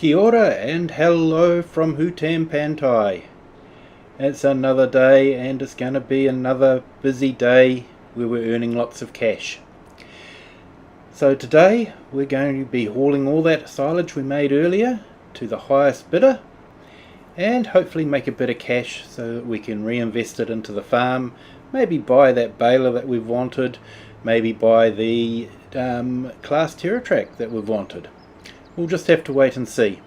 Kia ora and hello from Hutan Pantai. It's another day and it's going to be another busy day where we're earning lots of cash. So today we're going to be hauling all that silage we made earlier to the highest bidder and hopefully make a bit of cash so that we can reinvest it into the farm, maybe buy that baler that we've wanted, maybe buy the class TerraTrack that we've wanted. We'll just have to wait and see.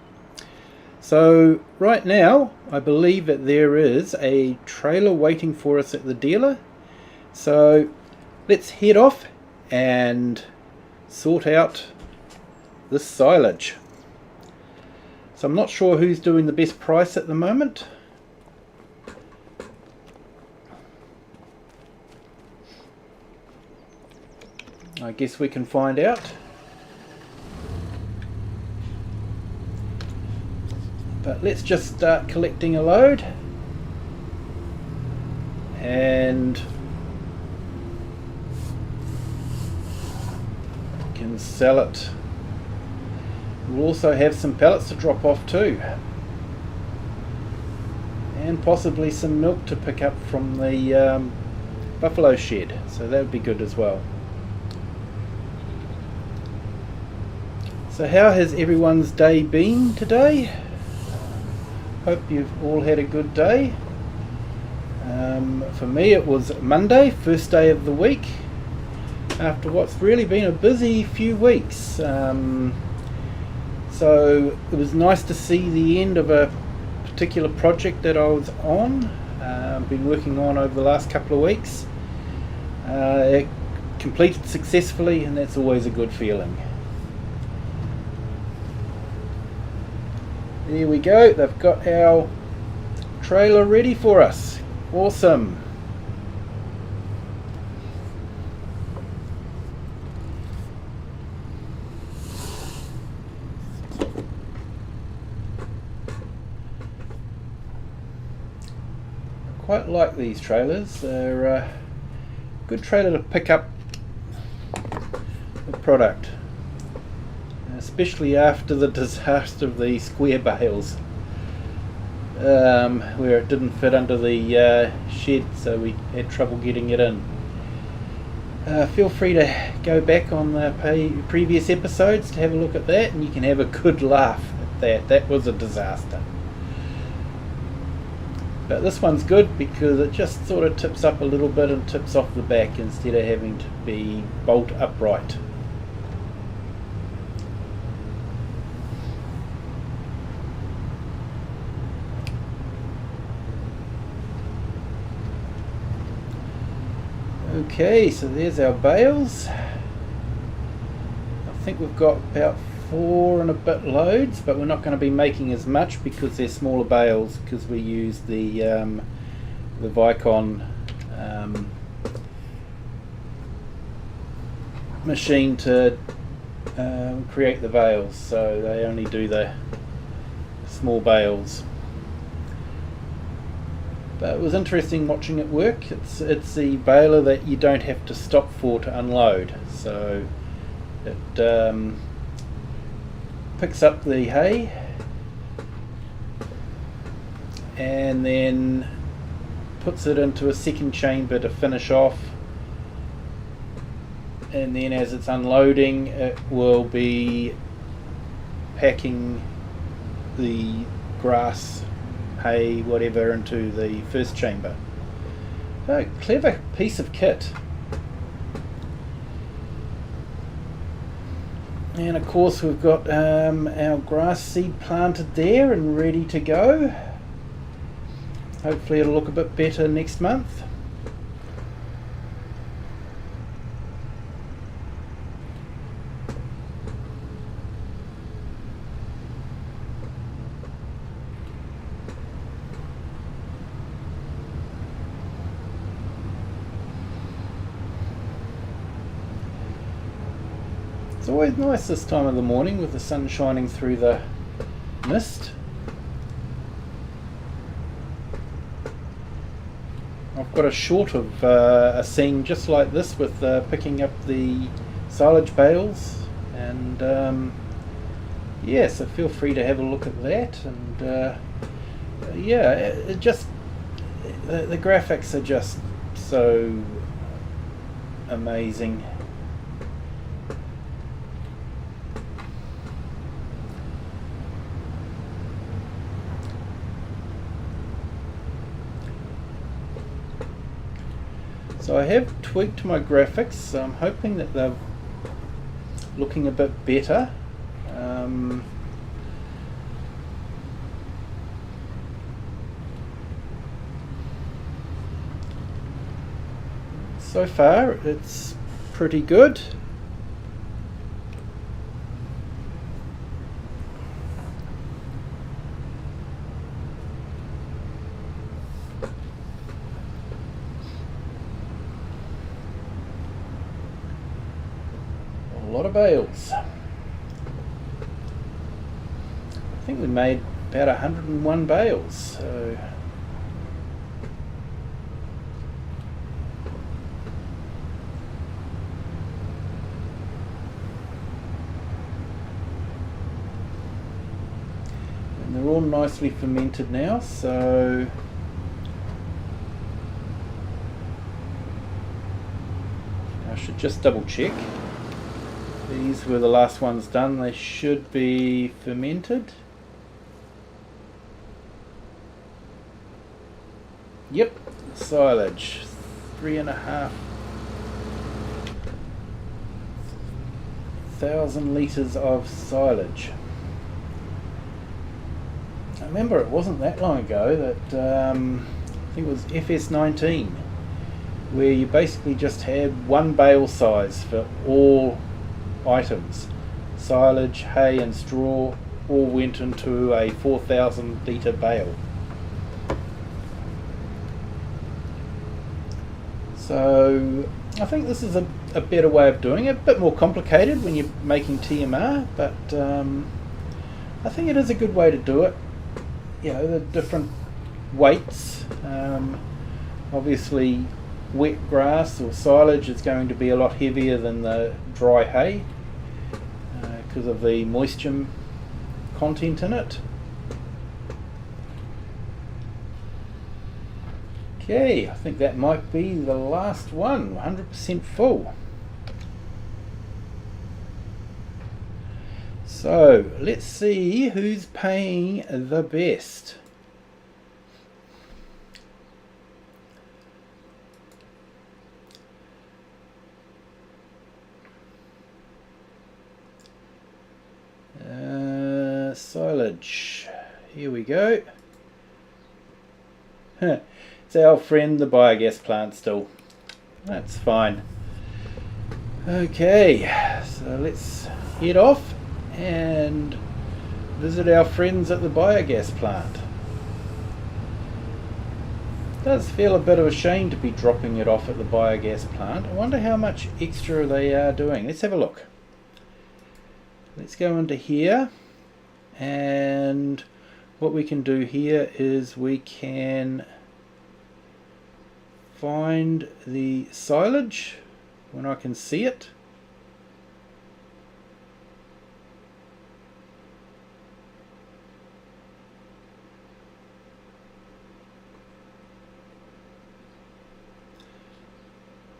So right now I believe that there is a trailer waiting for us at the dealer, so let's head off and sort out this silage. So I'm not sure who's doing the best price at the moment. I guess we can find out. But let's just start collecting a load and can sell it. We'll also have some pellets to drop off too, and possibly some milk to pick up from the buffalo shed, so that would be good as well. So how has everyone's day been today? Hope you've all had a good day. For me it was Monday, first day of the week, after what's really been a busy few weeks. So it was nice to see the end of a particular project that I was on, been working on over the last couple of weeks. It completed successfully, and that's always a good feeling. There we go, they've got our trailer ready for us. Awesome. I quite like these trailers. They're a good trailer to pick up the product, especially after the disaster of the square bales, where it didn't fit under the shed, so we had trouble getting it in. Feel free to go back on the previous episodes to have a look at that, and you can have a good laugh at that. That was a disaster. But this one's good because it just sort of tips up a little bit and tips off the back instead of having to be bolt upright. Okay, so there's our bales. I think we've got about 4 and a bit loads, but we're not going to be making as much because they're smaller bales, because we use the Vicon machine to create the bales, so they only do the small bales. But it was interesting watching it work. It's the baler that you don't have to stop for to unload, so it picks up the hay and then puts it into a second chamber to finish off, and then as it's unloading it will be packing the grass, hay, whatever, into the first chamber. So clever piece of kit. And of course we've got our grass seed planted there and ready to go. Hopefully it'll look a bit better next month. It's always nice this time of the morning with the sun shining through the mist. I've got a short of a scene just like this with picking up the silage bales, and yeah, so feel free to have a look at that. And yeah, it just the graphics are just so amazing. So I have tweaked my graphics, so I'm hoping that they're looking a bit better. So far it's pretty good. A lot of bales. I think we made about 101 bales, so and they're all nicely fermented now, so I should just double check. These were the last ones done. They should be fermented. Yep, silage, 3,500 litres of silage. I remember it wasn't that long ago that I think it was FS19, where you basically just had one bale size for all items. Silage, hay and straw all went into a 4,000 litre bale. So I think this is a better way of doing it, a bit more complicated when you're making TMR, but I think it is a good way to do it. You know, the different weights, obviously wet grass or silage is going to be a lot heavier than the dry hay because of the moisture content in it. Okay, I think that might be the last one, 100% full. So let's see who's paying the best. Silage, here we go. It's our friend the biogas plant still. That's fine. Okay, so let's head off and visit our friends at the biogas plant. It does feel a bit of a shame to be dropping it off at the biogas plant. I wonder how much extra they are doing. Let's have a look. Let's go into here, and what we can do here is we can find the silage when I can see it.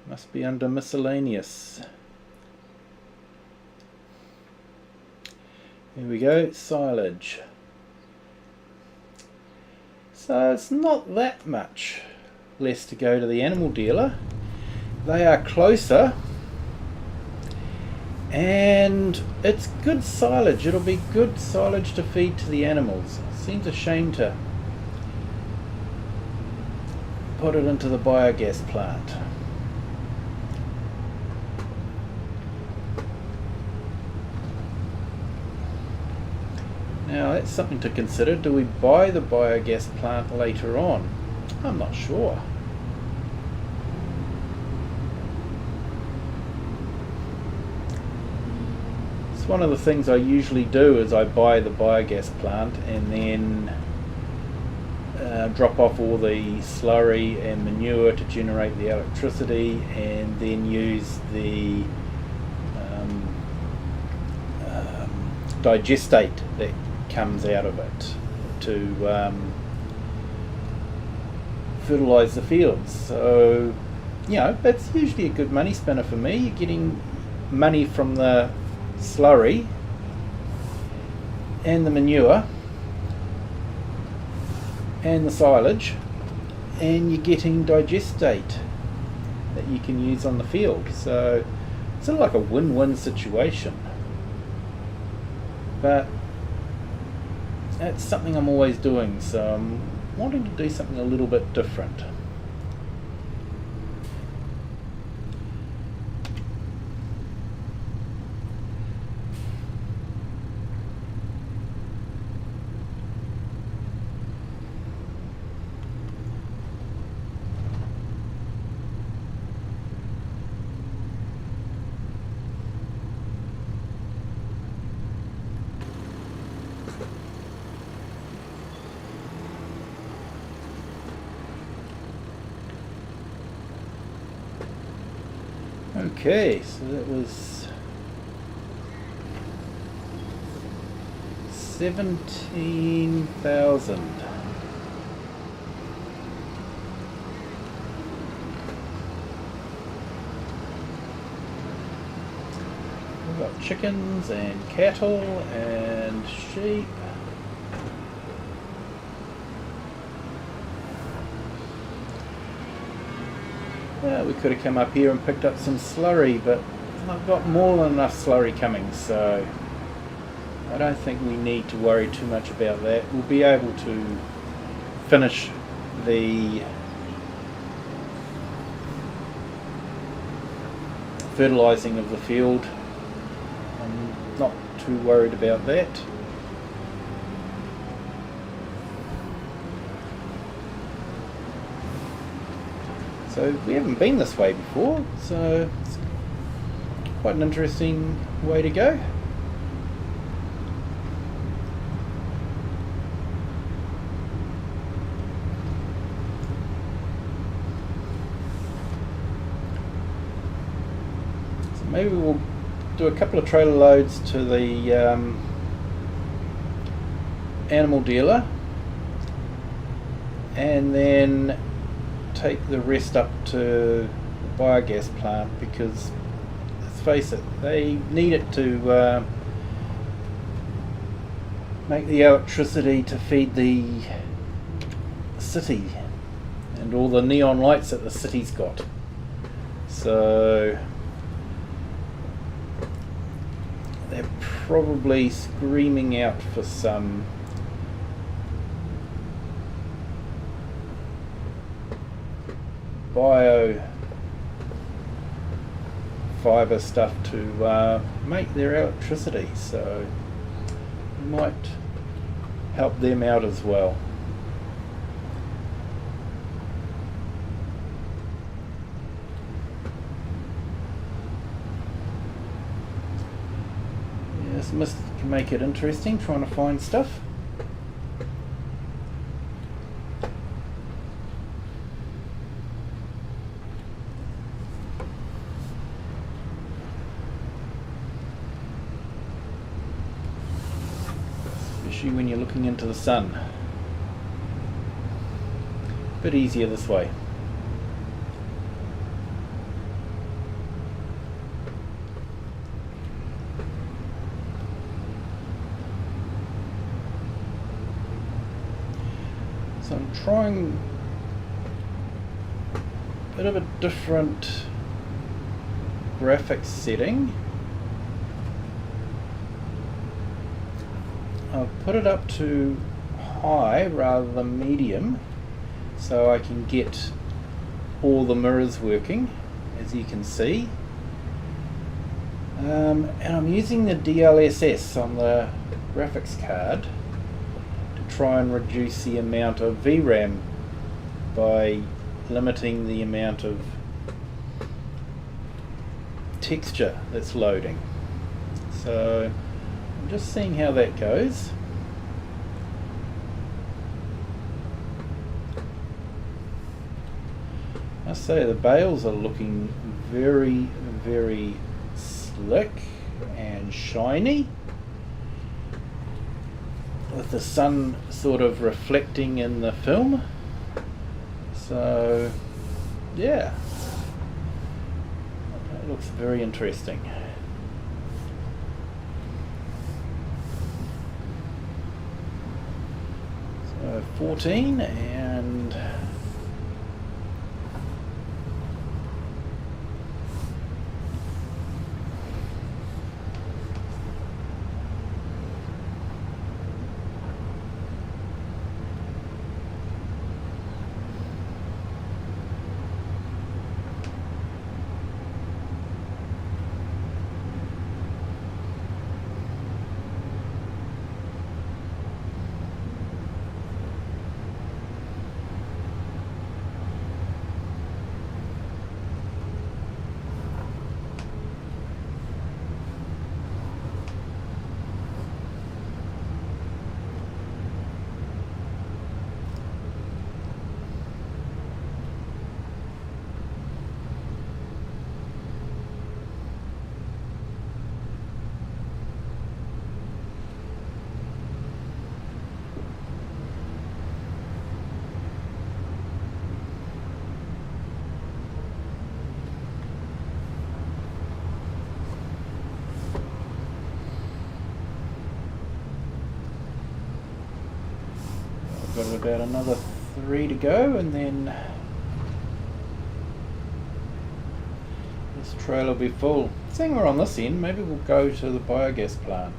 Must be under miscellaneous. Here we go, silage. So it's not that much less to go to the animal dealer. They are closer and it's good silage. It'll be good silage to feed to the animals. Seems a shame to put it into the biogas plant. Now that's something to consider. Do we buy the biogas plant later on? I'm not sure. It's one of the things I usually do is I buy the biogas plant and then drop off all the slurry and manure to generate the electricity, and then use the digestate that comes out of it to fertilise the fields. So, you know, that's usually a good money spinner for me. You're getting money from the slurry and the manure and the silage, and you're getting digestate that you can use on the field. So it's sort of like a win-win situation. But it's something I'm always doing, so I'm wanting to do something a little bit different. Okay, so that was 17,000. We've got chickens and cattle and sheep. Yeah, we could have come up here and picked up some slurry, but I've got more than enough slurry coming, so I don't think we need to worry too much about that. We'll be able to finish the fertilising of the field. I'm not too worried about that. So we haven't been this way before, so it's quite an interesting way to go. So maybe we'll do a couple of trailer loads to the animal dealer, and then take the rest up to the biogas plant, because let's face it, they need it to make the electricity to feed the city and all the neon lights that the city's got. So they're probably screaming out for some bio fibre stuff to make their electricity, so we might help them out as well. Yes, mist can make it interesting trying to find stuff. When you're looking into the sun. A bit easier this way. So I'm trying a bit of a different graphics setting. I'll put it up to high rather than medium, so I can get all the mirrors working, as you can see. And I'm using the DLSS on the graphics card to try and reduce the amount of VRAM by limiting the amount of texture that's loading. So I'm just seeing how that goes. I say the bales are looking very, very slick and shiny. with the sun sort of reflecting in the film. So yeah, it looks very interesting. So 14 and got about another 3 to go, and then this trail will be full. Seeing we're on this end, maybe we'll go to the biogas plant.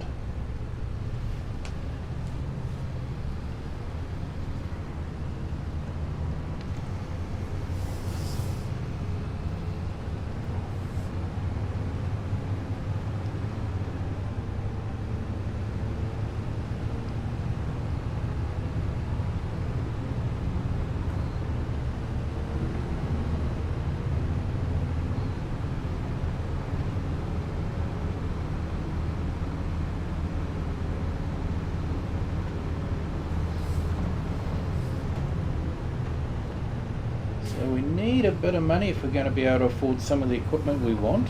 So we need a bit of money if we're going to be able to afford some of the equipment we want.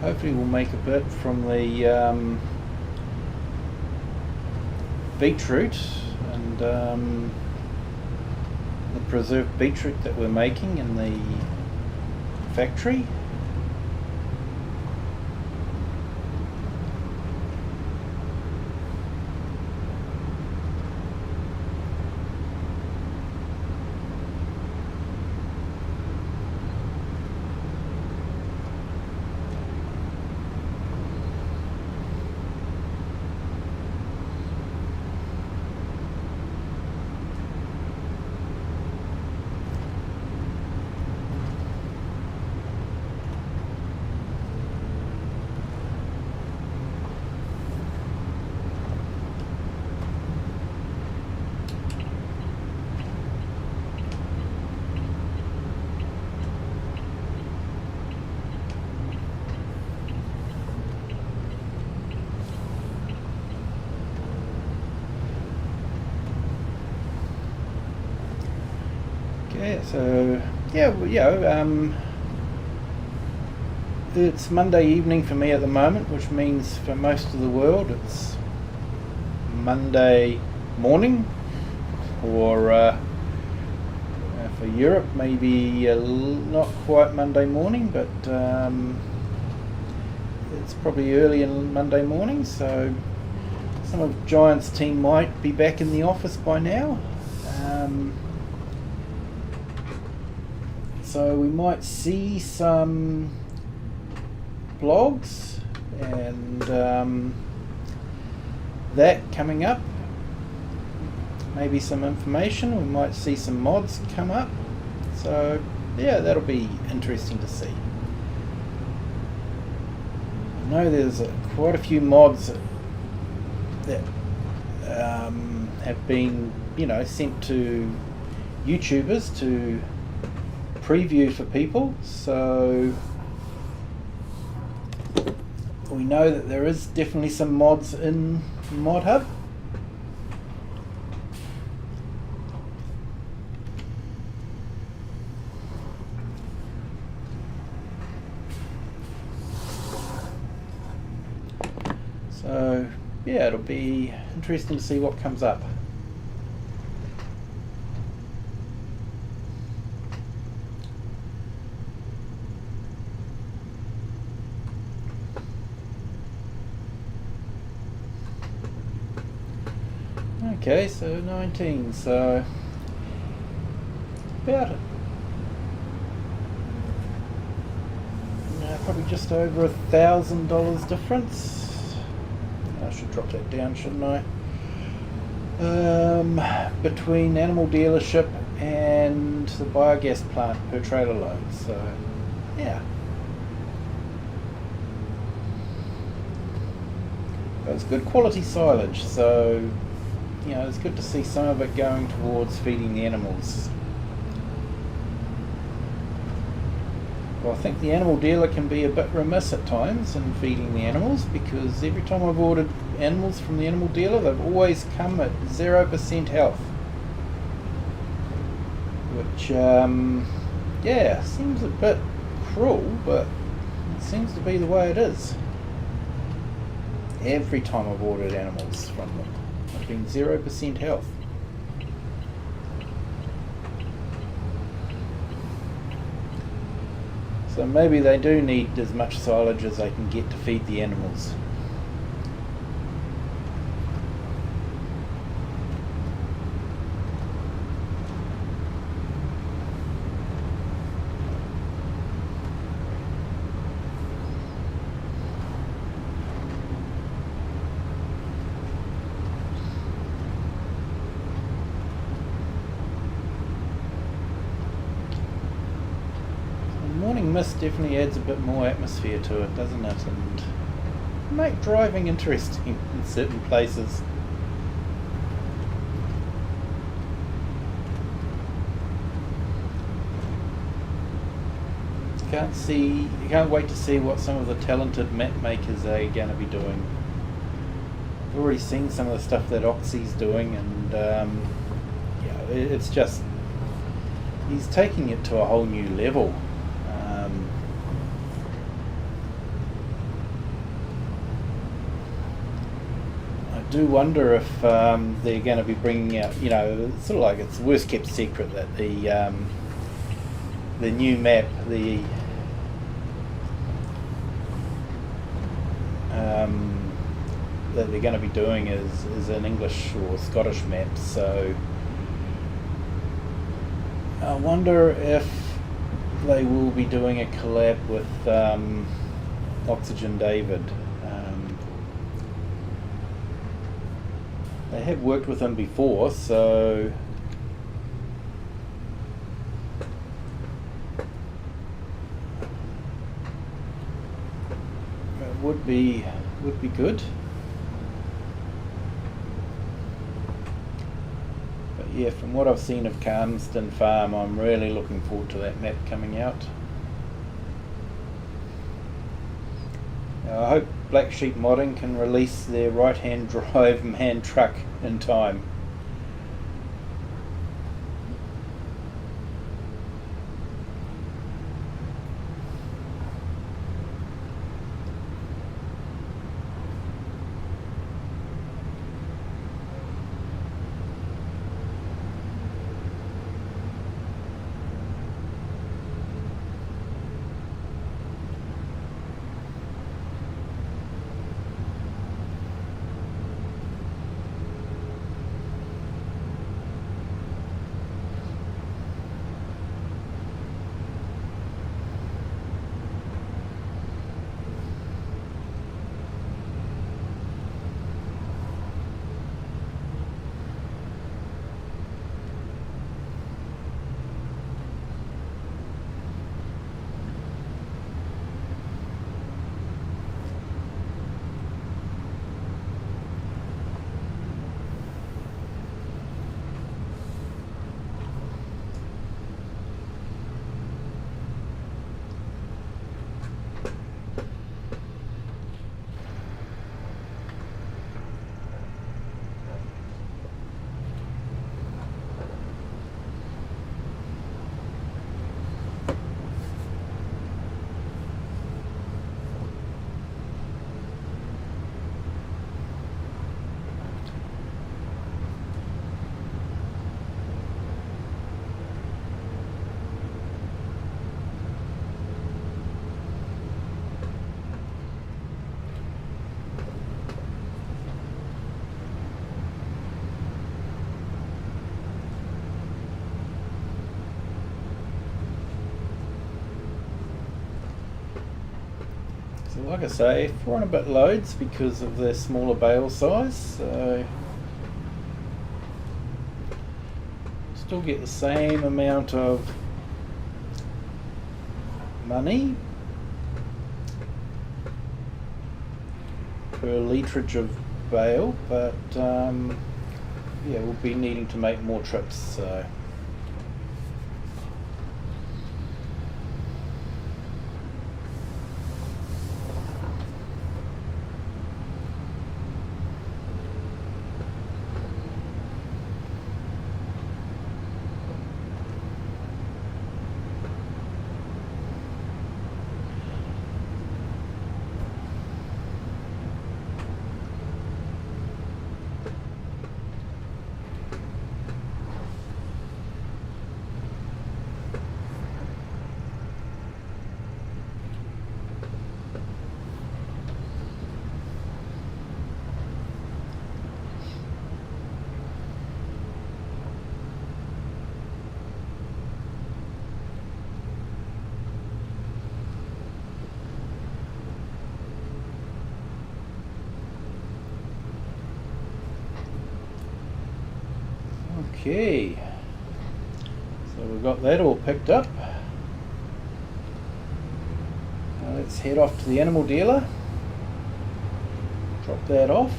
Hopefully we'll make a bit from the beetroot and the preserved beetroot that we're making in the factory. Okay, so it's Monday evening for me at the moment, which means for most of the world it's Monday morning, or for Europe maybe not quite Monday morning, but it's probably early in Monday morning, so some of Giant's team might be back in the office by now. So we might see some blogs and that coming up, maybe some information. We might see some mods come up, so yeah, that'll be interesting to see. I know there's quite a few mods that have been, sent to YouTubers to preview for people, so we know that there is definitely some mods in Mod Hub. So yeah, it'll be interesting to see what comes up. Okay, so 19, so about it. Probably just over $1,000 difference. I should drop that down, shouldn't I? Between animal dealership and the biogas plant per trailer load. So, yeah. But it's good quality silage, so it's good to see some of it going towards feeding the animals. Well, I think the animal dealer can be a bit remiss at times in feeding the animals, because every time I've ordered animals from the animal dealer, they've always come at 0% health. Which, seems a bit cruel, but it seems to be the way it is. Every time I've ordered animals from them, I've been 0% health. So maybe they do need as much silage as they can get to feed the animals. Morning mist definitely adds a bit more atmosphere to it, doesn't it? And make driving interesting in certain places. You can't wait to see what some of the talented map makers are going to be doing. I've already seen some of the stuff that Oxy's doing, and it's just, he's taking it to a whole new level. I do wonder if they're going to be bringing out, sort of like it's the worst kept secret that the new map, that they're going to be doing is an English or Scottish map. So I wonder if they will be doing a collab with Oxygen David. They have worked with him before, so it would be good. But yeah, from what I've seen of Calmston Farm, I'm really looking forward to that map coming out. I hope Black Sheep Modding can release their right-hand drive man truck in time. like I say, 4 and a bit loads because of the smaller bale size, so still get the same amount of money per litrage of bale, but yeah, we'll be needing to make more trips, so okay, so we've got that all picked up. Now let's head off to the animal dealer, drop that off.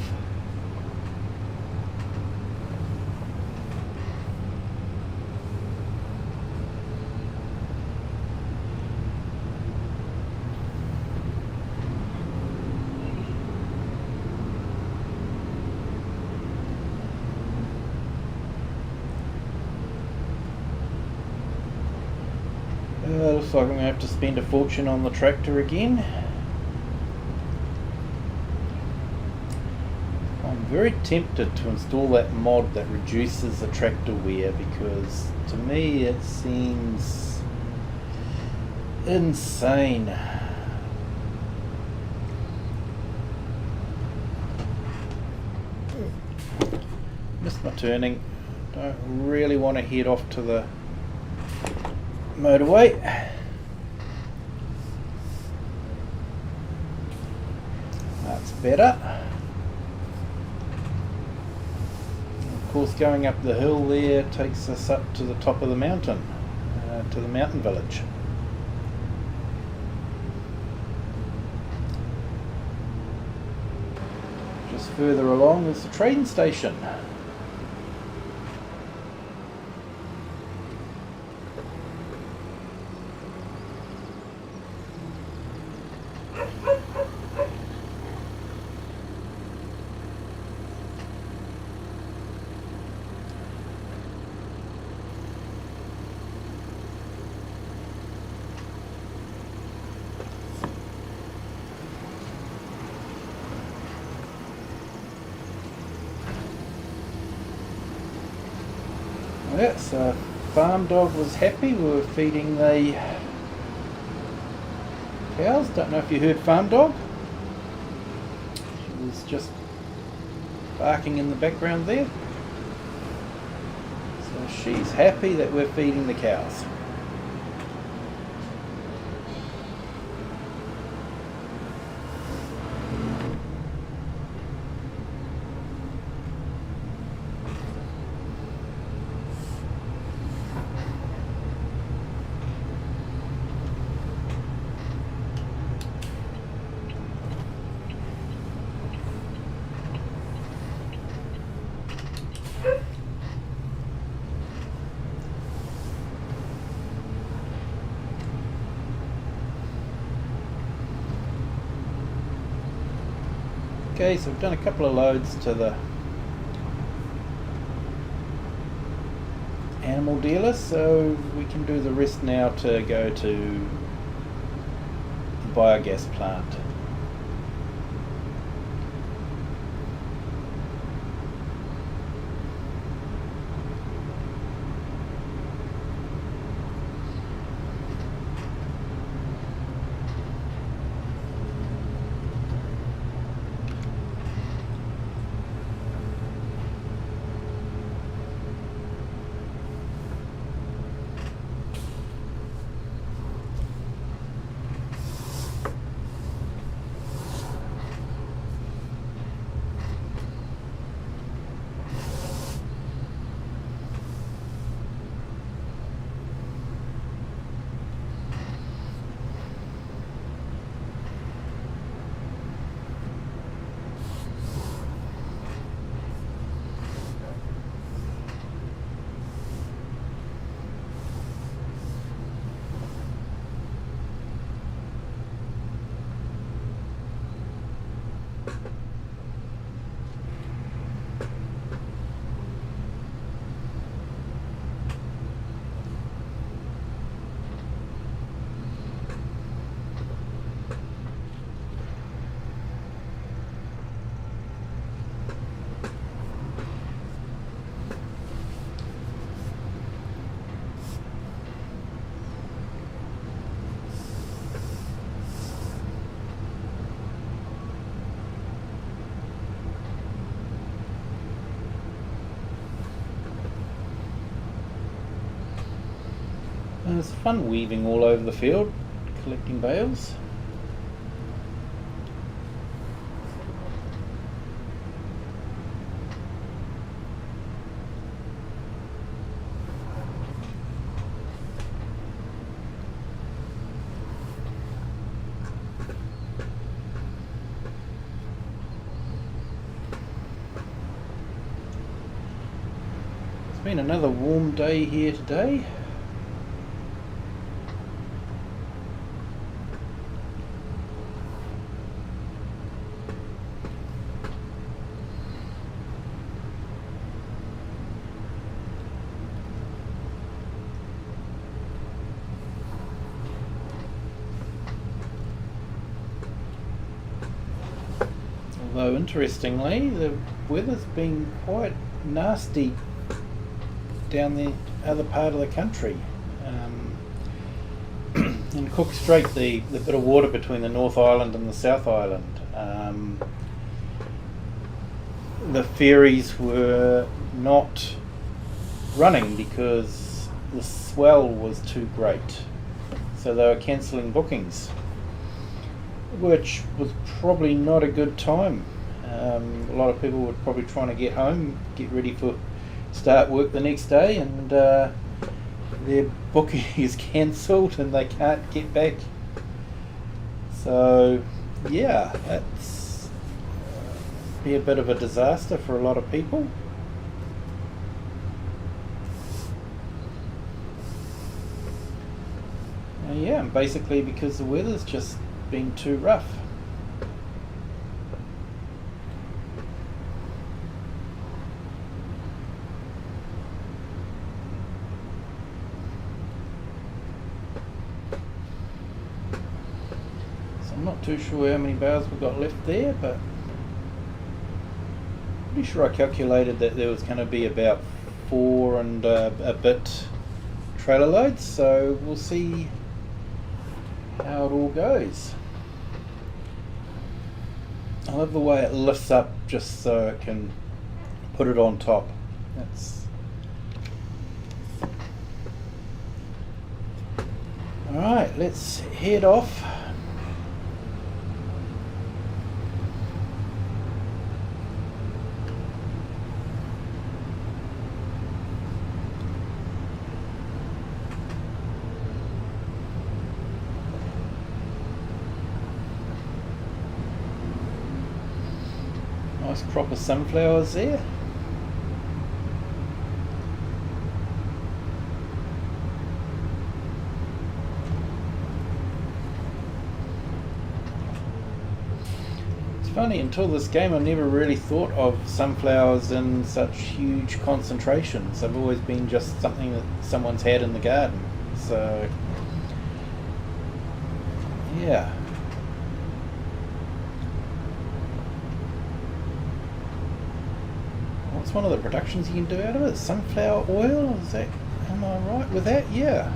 Looks like I'm going to have to spend a fortune on the tractor again. I'm very tempted to install that mod that reduces the tractor wear, because to me it seems insane. Missed my turning. Don't really want to head off to the motorway. That's better. Of course, going up the hill there takes us up to the top of the mountain, to the mountain village. Just further along is the train station. Yeah, so farm dog was happy. We were feeding the cows. Don't know if you heard farm dog. She was just barking in the background there. So she's happy that we're feeding the cows. Okay, so we've done a couple of loads to the animal dealer, so we can do the rest now to go to the biogas plant. It's fun weaving all over the field, collecting bales. It's been another warm day here today. Although interestingly, the weather's been quite nasty down the other part of the country. In Cook Strait, the bit of water between the North Island and the South Island, the ferries were not running because the swell was too great. So they were cancelling bookings, which was probably not a good time. A lot of people were probably trying to get home, get ready for start work the next day, and their booking is cancelled and they can't get back. So yeah, that's be a bit of a disaster for a lot of people. Yeah, basically because the weather's just been too rough. So I'm not too sure how many bales we've got left there, but pretty sure I calculated that there was going to be about 4 and a bit trailer loads, so we'll see how it all goes. I love the way it lifts up just so it can put it on top. That's alright, let's head off. Nice crop of sunflowers there. It's funny, until this game I never really thought of sunflowers in such huge concentrations. They've always been just something that someone's had in the garden. So yeah. What's one of the productions you can do out of it? Sunflower oil? Is that, am I right with that? Yeah.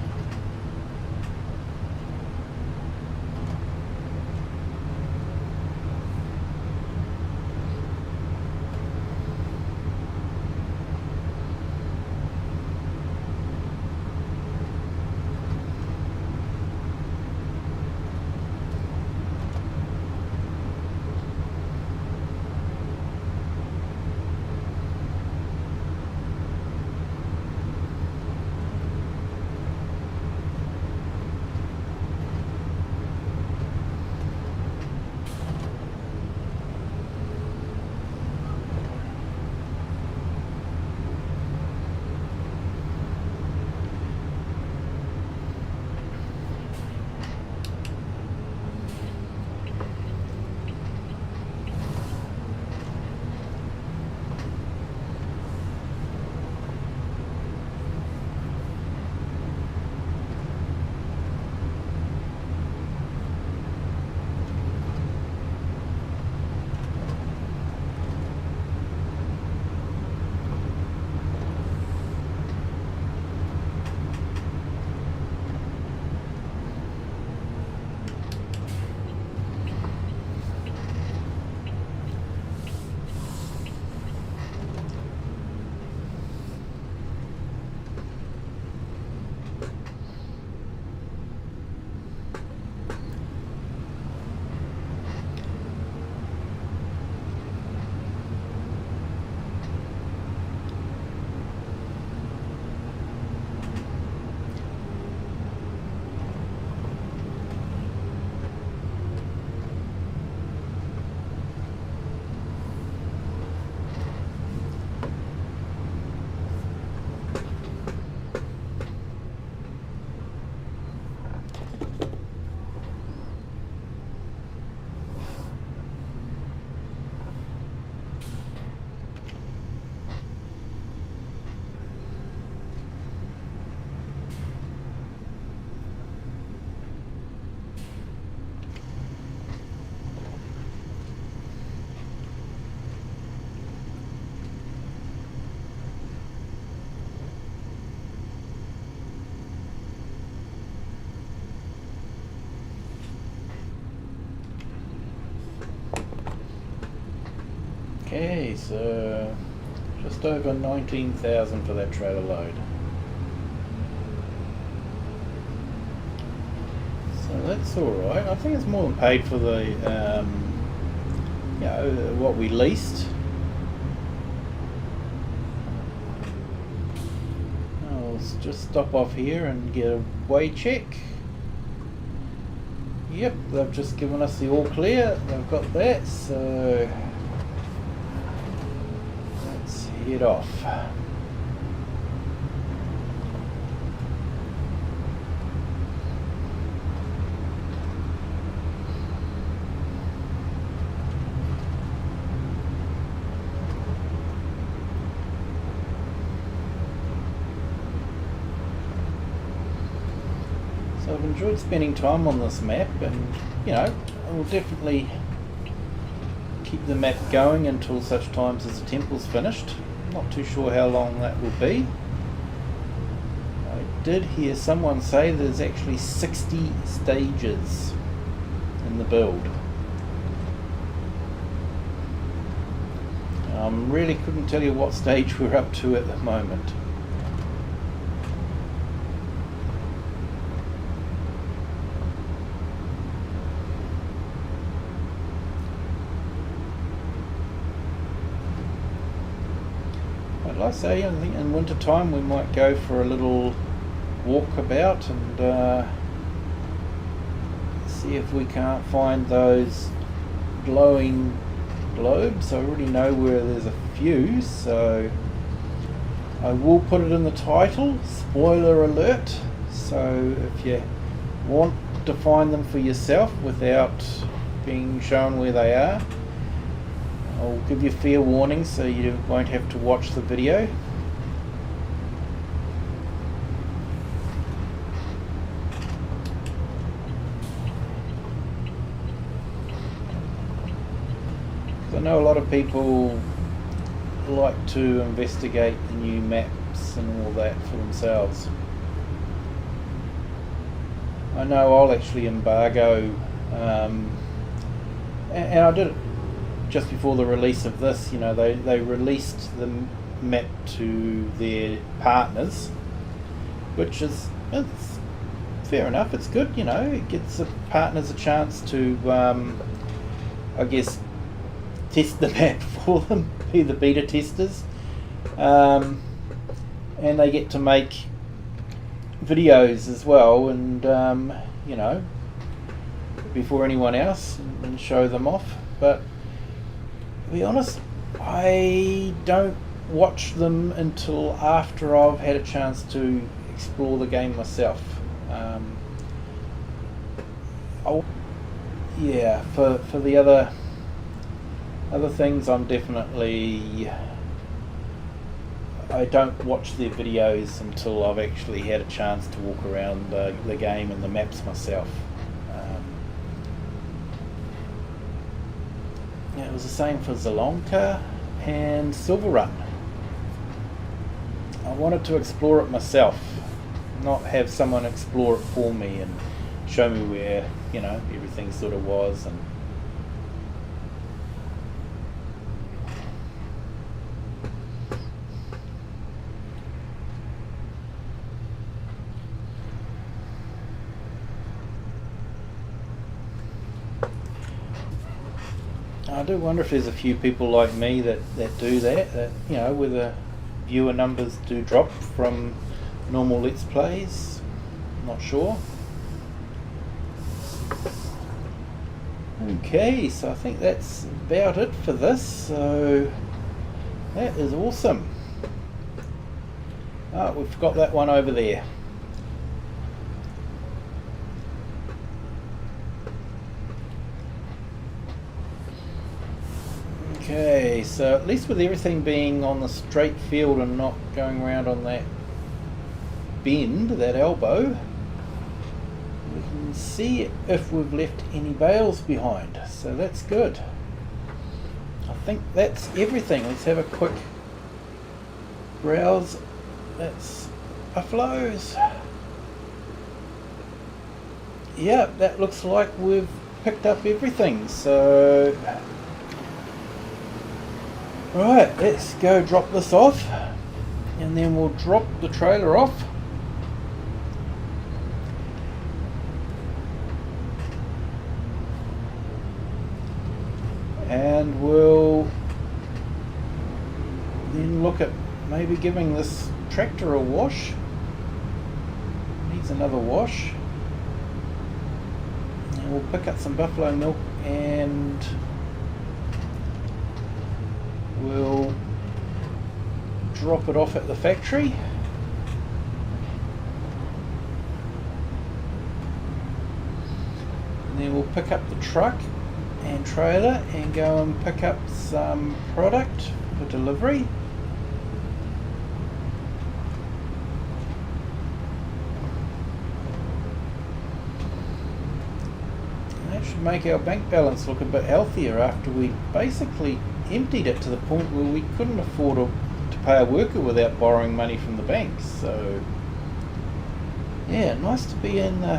Okay, so just over 19,000 for that trailer load. So that's alright. I think it's more than paid for the, what we leased. I'll just stop off here and get a weigh check. Yep, they've just given us the all clear. They've got that, so let's head off. So I've enjoyed spending time on this map, and I will definitely keep the map going until such times as the temple's finished. Not too sure how long that will be. I did hear someone say there's actually 60 stages in the build. Really couldn't tell you what stage we're up to at the moment. Like I say, I think in winter time we might go for a little walk about and see if we can't find those glowing globes. I already know where there's a few, so I will put it in the title, spoiler alert, so if you want to find them for yourself without being shown where they are, I'll give you fair warning so you won't have to watch the video. I know a lot of people like to investigate the new maps and all that for themselves. I know I'll actually embargo, and I did it just before the release of this. They released the map to their partners, which is, it's fair enough, it's good, it gives the partners a chance to, I guess, test the map for them, be the beta testers, and they get to make videos as well, and before anyone else, and show them off. But to be honest, I don't watch them until after I've had a chance to explore the game myself. For the other things, I don't watch their videos until I've actually had a chance to walk around the game and the maps myself. It was the same for Zelonka and Silver Run. I wanted to explore it myself, not have someone explore it for me and show me where everything sort of was. And I do wonder if there's a few people like me that do that, where the viewer numbers do drop from normal Let's Plays. Not sure. Okay, so I think that's about it for this. So that is awesome. We've got that one over there. Okay, so at least with everything being on the straight field and not going around on that bend, that elbow, we can see if we've left any bales behind, so that's good. I think that's everything. Let's have a quick browse. That's buffaloes. Yeah, that looks like we've picked up everything, so Right, let's go drop this off, and then we'll drop the trailer off. And we'll then look at maybe giving this tractor a wash. Needs another wash. And we'll pick up some buffalo milk and we'll drop it off at the factory. And then we'll pick up the truck and trailer and go and pick up some product for delivery. And that should make our bank balance look a bit healthier after we basically emptied it to the point where we couldn't afford to pay a worker without borrowing money from the banks. So yeah, nice to be in a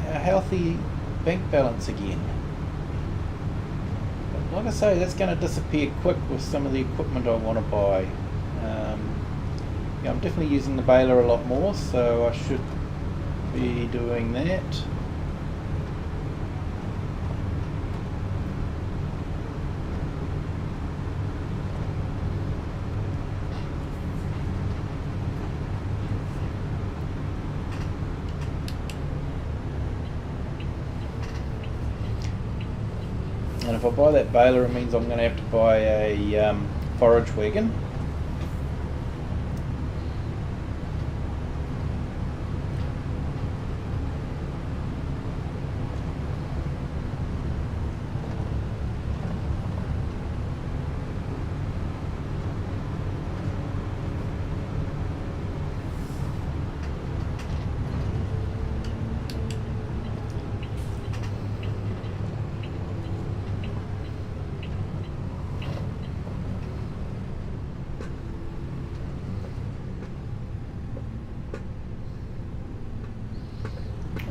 healthy bank balance again. Like I say, that's going to disappear quick with some of the equipment I want to buy. Yeah, I'm definitely using the baler a lot more, so I should be doing that. And if I buy that baler, it means I'm going to have to buy a forage wagon.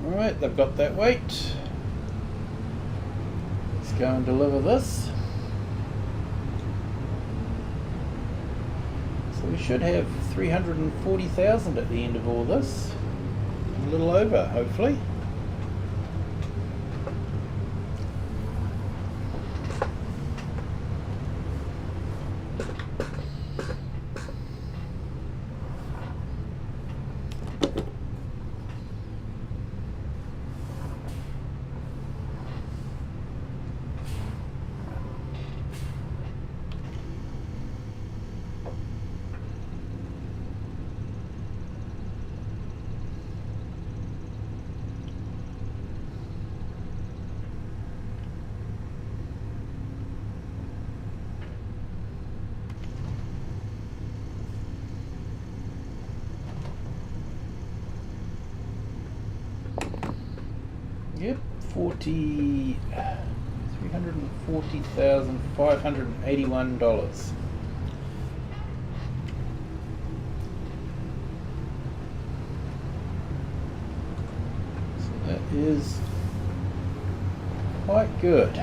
Alright, they've got that weight. Let's go and deliver this. So we should have 340,000 at the end of all this. A little over, hopefully. Yep, $340,581. So that is quite good.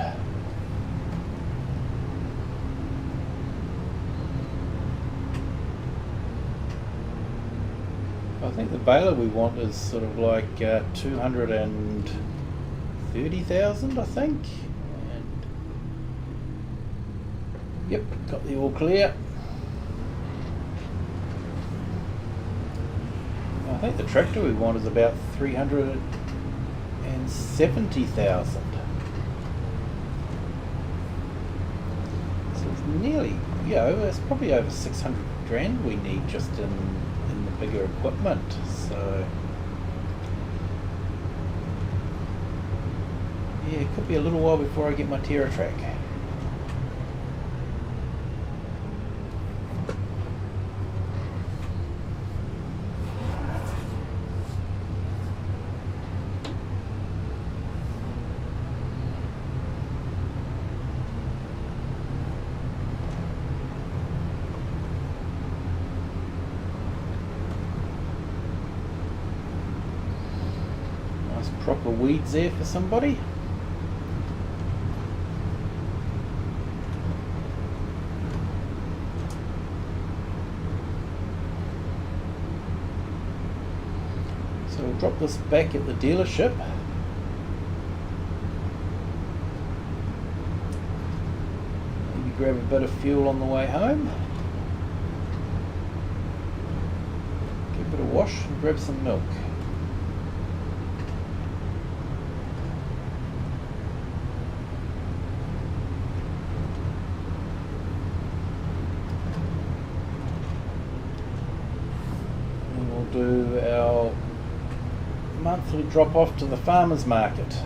I think the baler we want is sort of like 230,000, I think. And yep, got the all clear. I think the tractor we want is about 370,000. So it's nearly, it's probably over 600 grand we need just in the bigger equipment. So yeah, it could be a little while before I get my TerraTrack. Nice proper weeds there for somebody. we'll drop this back at the dealership. Maybe grab a bit of fuel on the way home. Give it a wash and grab some milk. Do our monthly drop off to the farmers market.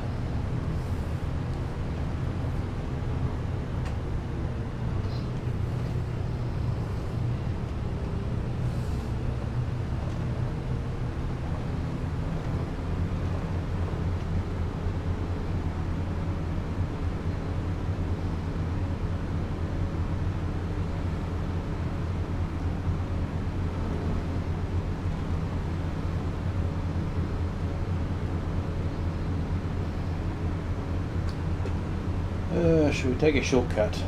Should we take a shortcut?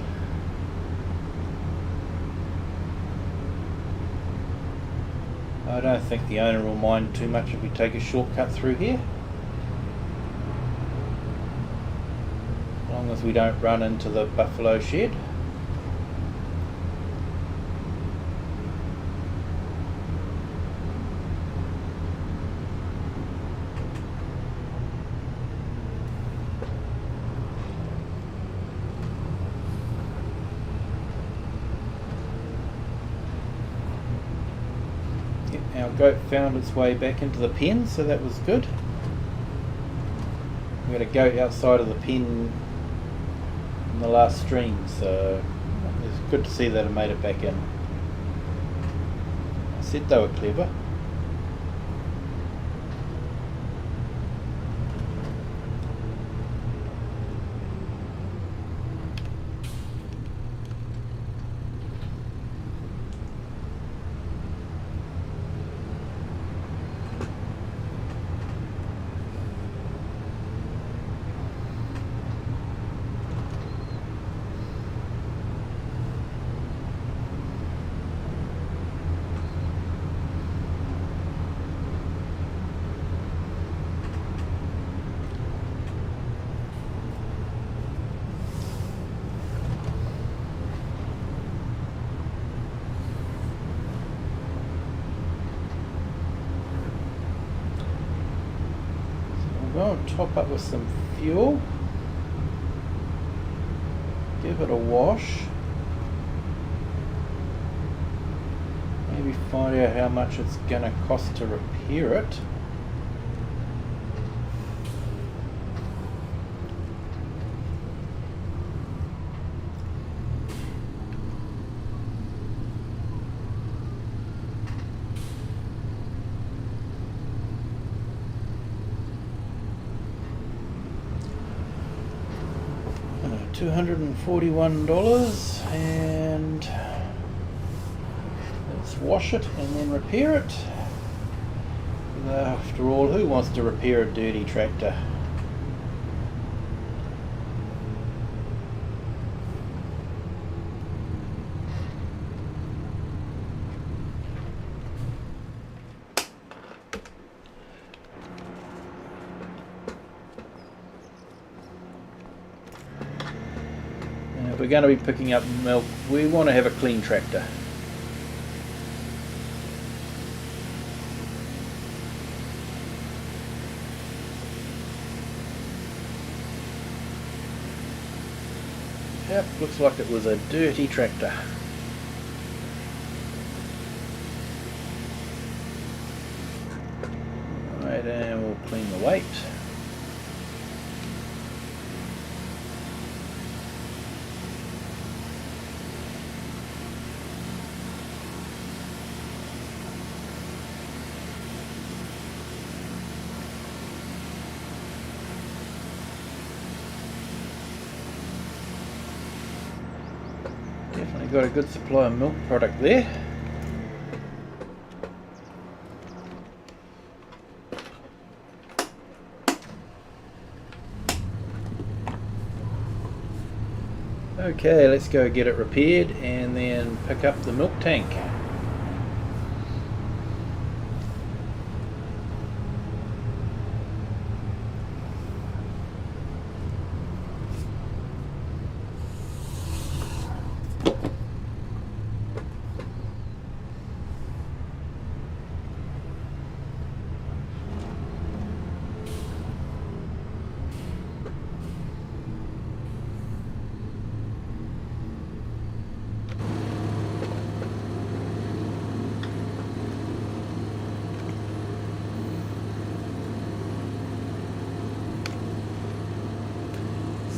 I don't think the owner will mind too much if we take a shortcut through here. As long as we don't run into the buffalo shed. Our goat found its way back into the pen, so that was good. We had a goat outside of the pen in the last stream, so it's good to see that it made it back in. I said they were clever. We'll top up with some fuel, give it a wash, maybe find out how much it's going to cost to repair it. $241, and let's wash it and then repair it. After all, who wants to repair a dirty tractor? If we're going to be picking up milk, we want to have a clean tractor. Yep, looks like it was a dirty tractor. Right, and we'll clean the weight. Definitely got a good supply of milk product there. Okay, let's go get it repaired and then pick up the milk tank.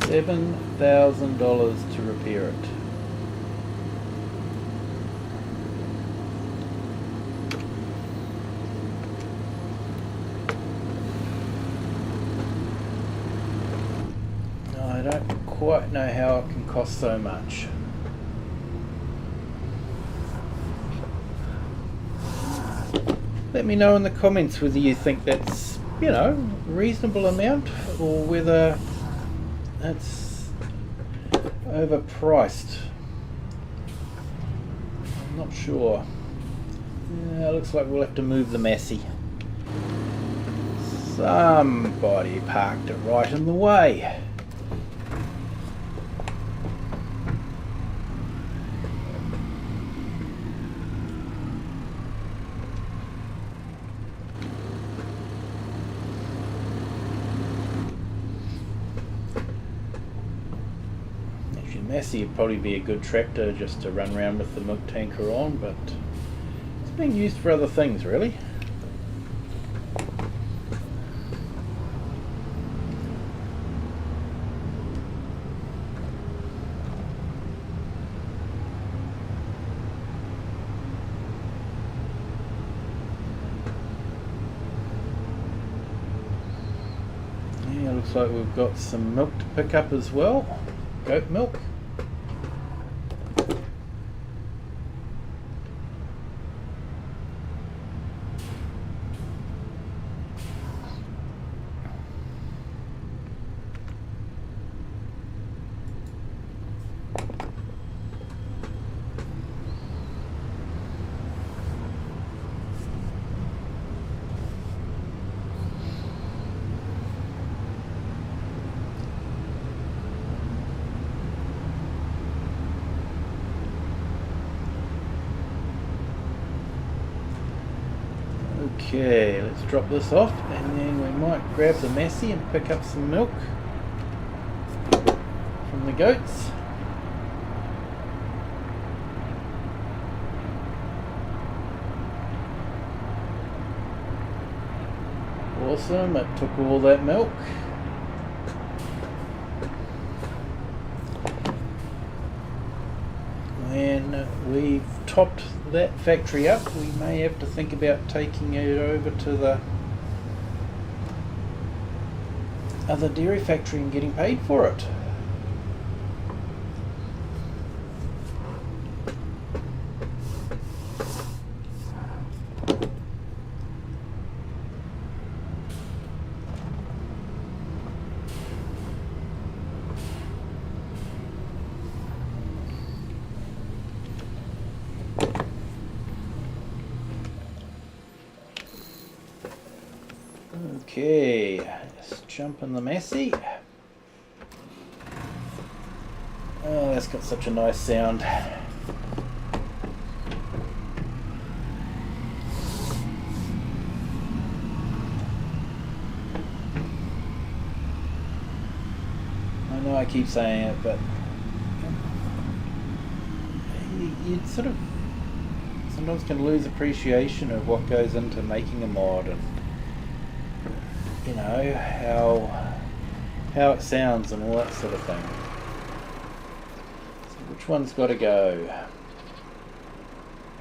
$7,000 to repair it. I don't quite know how it can cost so much. Let me know in the comments whether you think that's, you know, a reasonable amount or whether it's overpriced. I'm not sure. Yeah, looks like we'll have to move the Massey. Somebody parked it right in the way. Massey would probably be a good tractor just to run around with the milk tanker on, but it's being used for other things really. Yeah, looks like we've got some milk to pick up as well. Goat milk. Okay, let's drop this off and then we might grab the Massey and pick up some milk from the goats. Awesome, it took all that milk. When we've topped that factory up, we may have to think about taking it over to the other dairy factory and getting paid for it. Okay, let's jump in the Massey. Oh, that's got such a nice sound. I know I keep saying it, but you sort of sometimes can lose appreciation of what goes into making a mod, and you know how it sounds and all that sort of thing. So which one's got to go?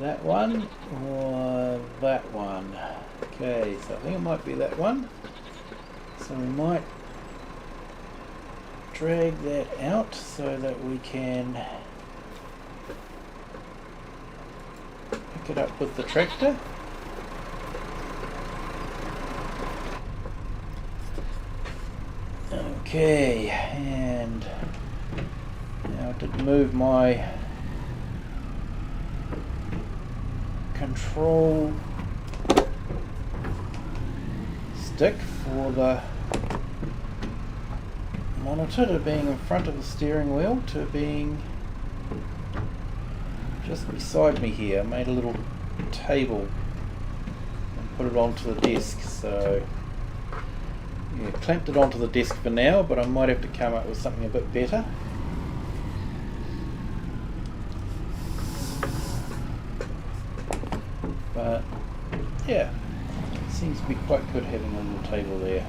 That one or that one? Okay, so I think it might be that one. So we might drag that out so that we can pick it up with the tractor. Okay, and now to move my control stick for the monitor to being in front of the steering wheel to being just beside me here. I made a little table and put it onto the desk, so yeah, clamped it onto the desk for now, but I might have to come up with something a bit better. But yeah, it seems to be quite good having a little table there.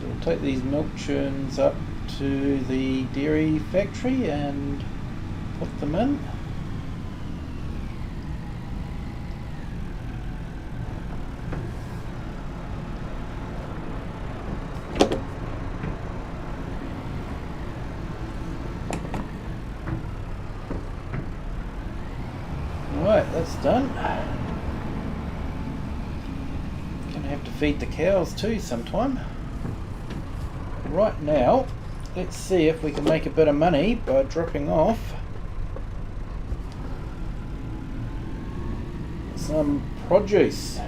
So we'll take these milk churns up to the dairy factory and put them in. Right, that's done. Gonna have to feed the cows too sometime. Right now, let's see if we can make a bit of money by dropping off some produce.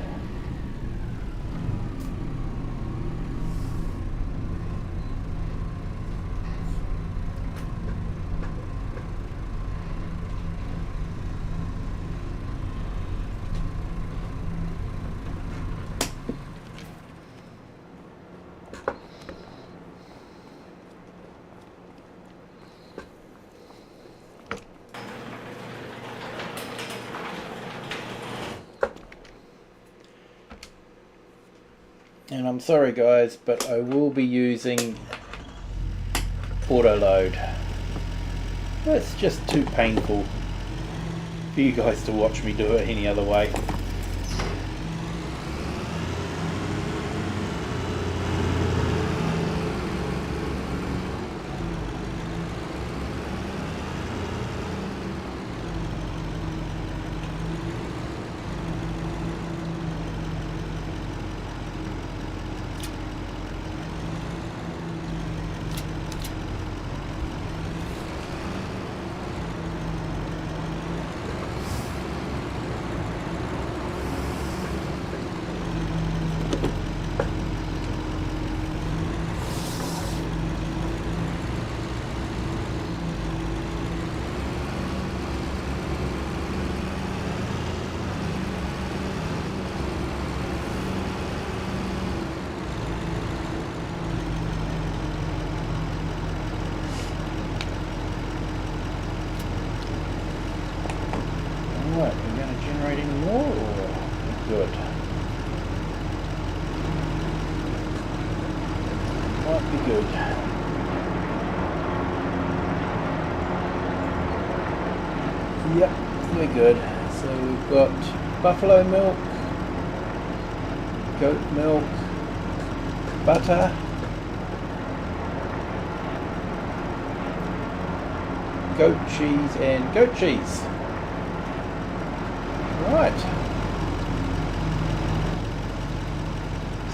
And I'm sorry guys, but I will be using auto load. It's just too painful for you guys to watch me do it any other way. Alright, we're going to generate any more, or good? Might be good. Yep, we're good. So we've got buffalo milk, goat milk, butter, goat cheese and goat cheese. Right,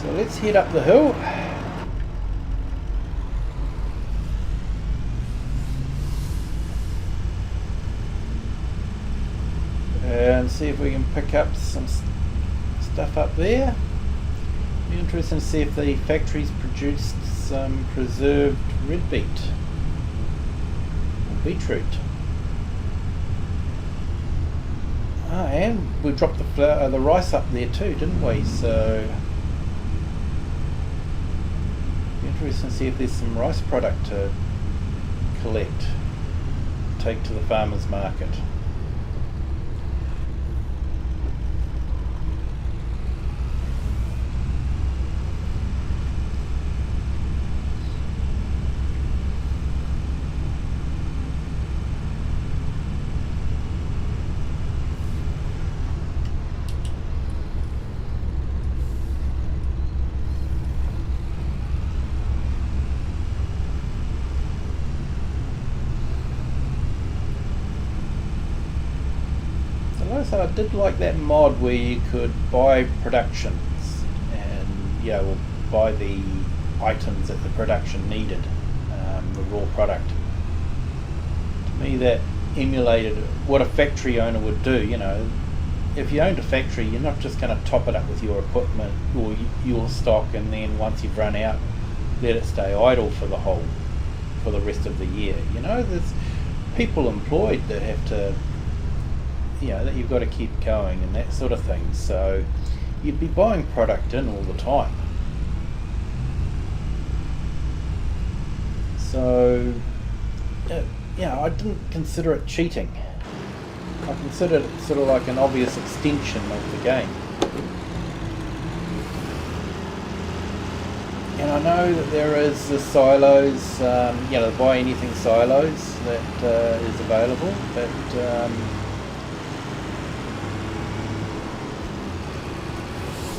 so let's head up the hill and see if we can pick up some stuff up there. Be interesting to see if the factory's produced some preserved red beet or beetroot. Oh, and we dropped the rice up there too, didn't we? So be interesting to see if there's some rice product to collect, take to the farmers market. So I did like that mod where you could buy productions and or buy the items that the production needed, the raw product. To me that emulated what a factory owner would do. You know, if you owned a factory, you're not just going to top it up with your equipment or your stock and then once you've run out let it stay idle for the rest of the year. You know, there's people employed that have to, that you've got to keep going and that sort of thing. So you'd be buying product in all the time. So I didn't consider it cheating. I considered it sort of like an obvious extension of the game. And I know that there is the silos, the buy anything silos that is available, but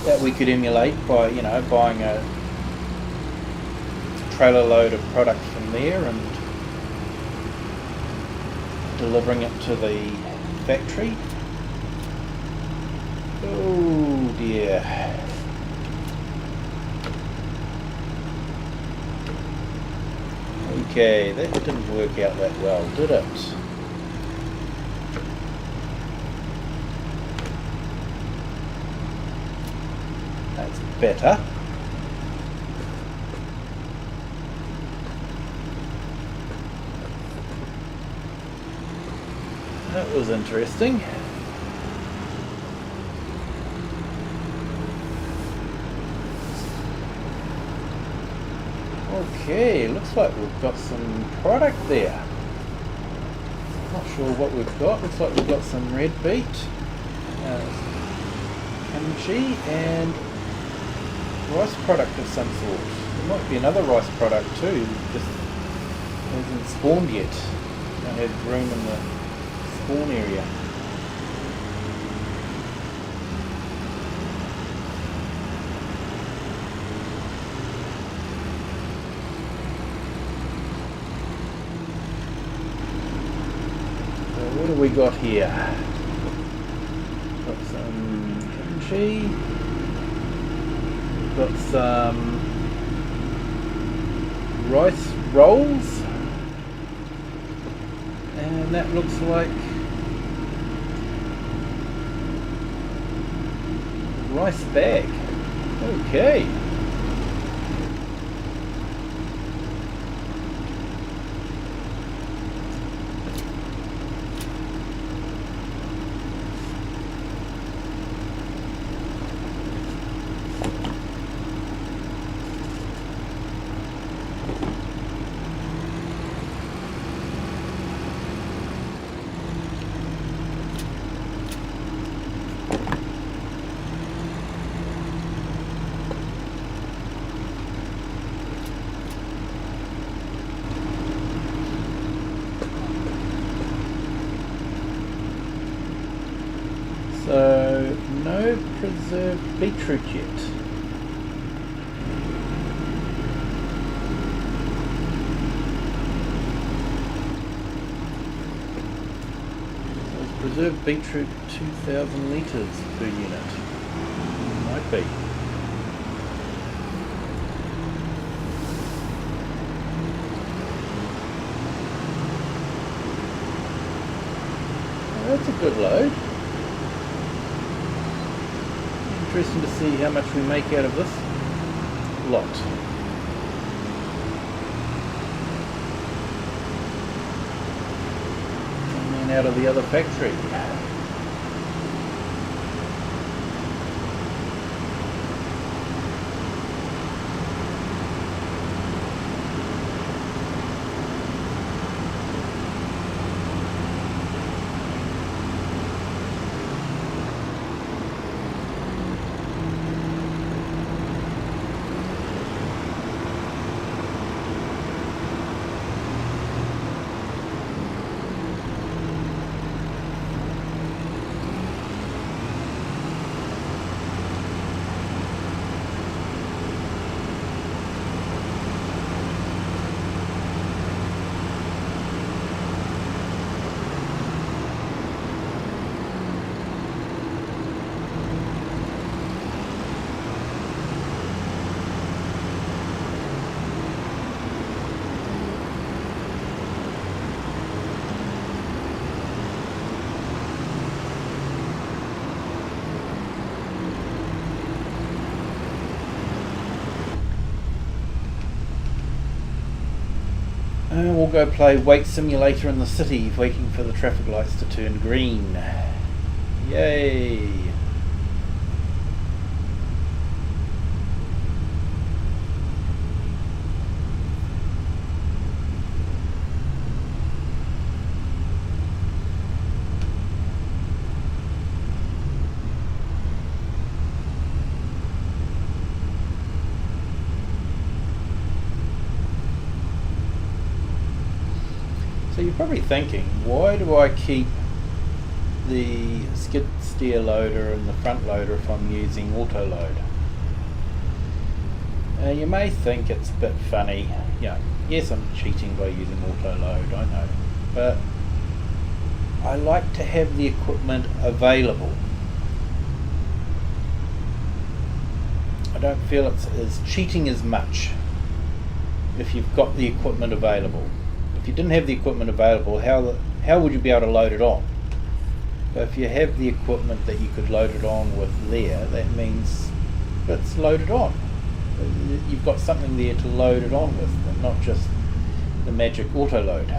that we could emulate by buying a trailer load of product from there and delivering it to the factory. Oh dear. Okay, that didn't work out that well, did it? That's better. That was interesting. Okay, looks like we've got some product there. Not sure what we've got. Looks like we've got some red beet, kimchi, and rice product of some sort. There might be another rice product too, just hasn't spawned yet. Don't have room in the spawn area. What do we got here? Got some kimchi. Got some rice rolls. And that looks like rice bag. Okay. So, no preserved beetroot yet. So preserved beetroot 2,000 litres per unit. Might be. Well, that's a good load. Interesting to see how much we make out of this lot. And then out of the other factory. And we'll go play Weight Simulator in the city, waiting for the traffic lights to turn green. Yay! probably thinking, why do I keep the skid steer loader and the front loader if I'm using auto load? You may think it's a bit funny. Yes, I'm cheating by using auto load, I know, but I like to have the equipment available. I don't feel it's as cheating as much if you've got the equipment available. If you didn't have the equipment available, how would you be able to load it on? But if you have the equipment that you could load it on with there, that means it's loaded on. You've got something there to load it on with, and not just the magic auto load.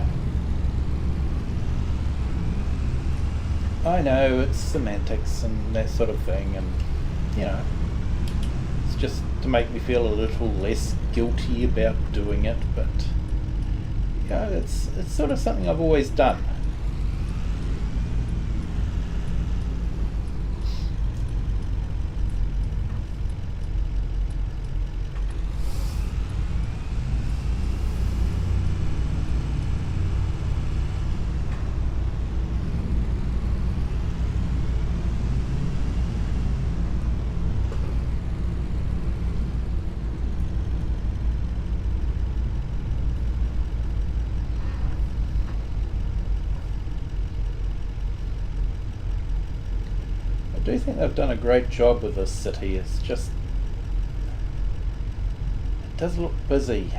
I know it's semantics and that sort of thing, and it's just to make me feel a little less guilty about doing it, but it's sort of something I've always done. I do think they've done a great job with this city. It's just, it does look busy.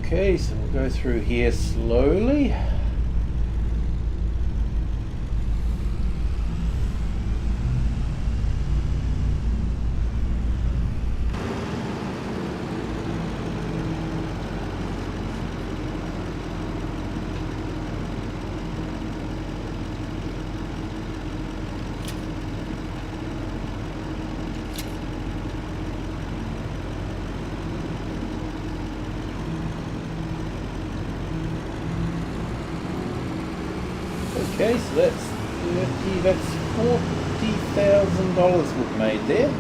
Okay, so we'll go through here slowly. Okay, so that's $40,000 we've made there.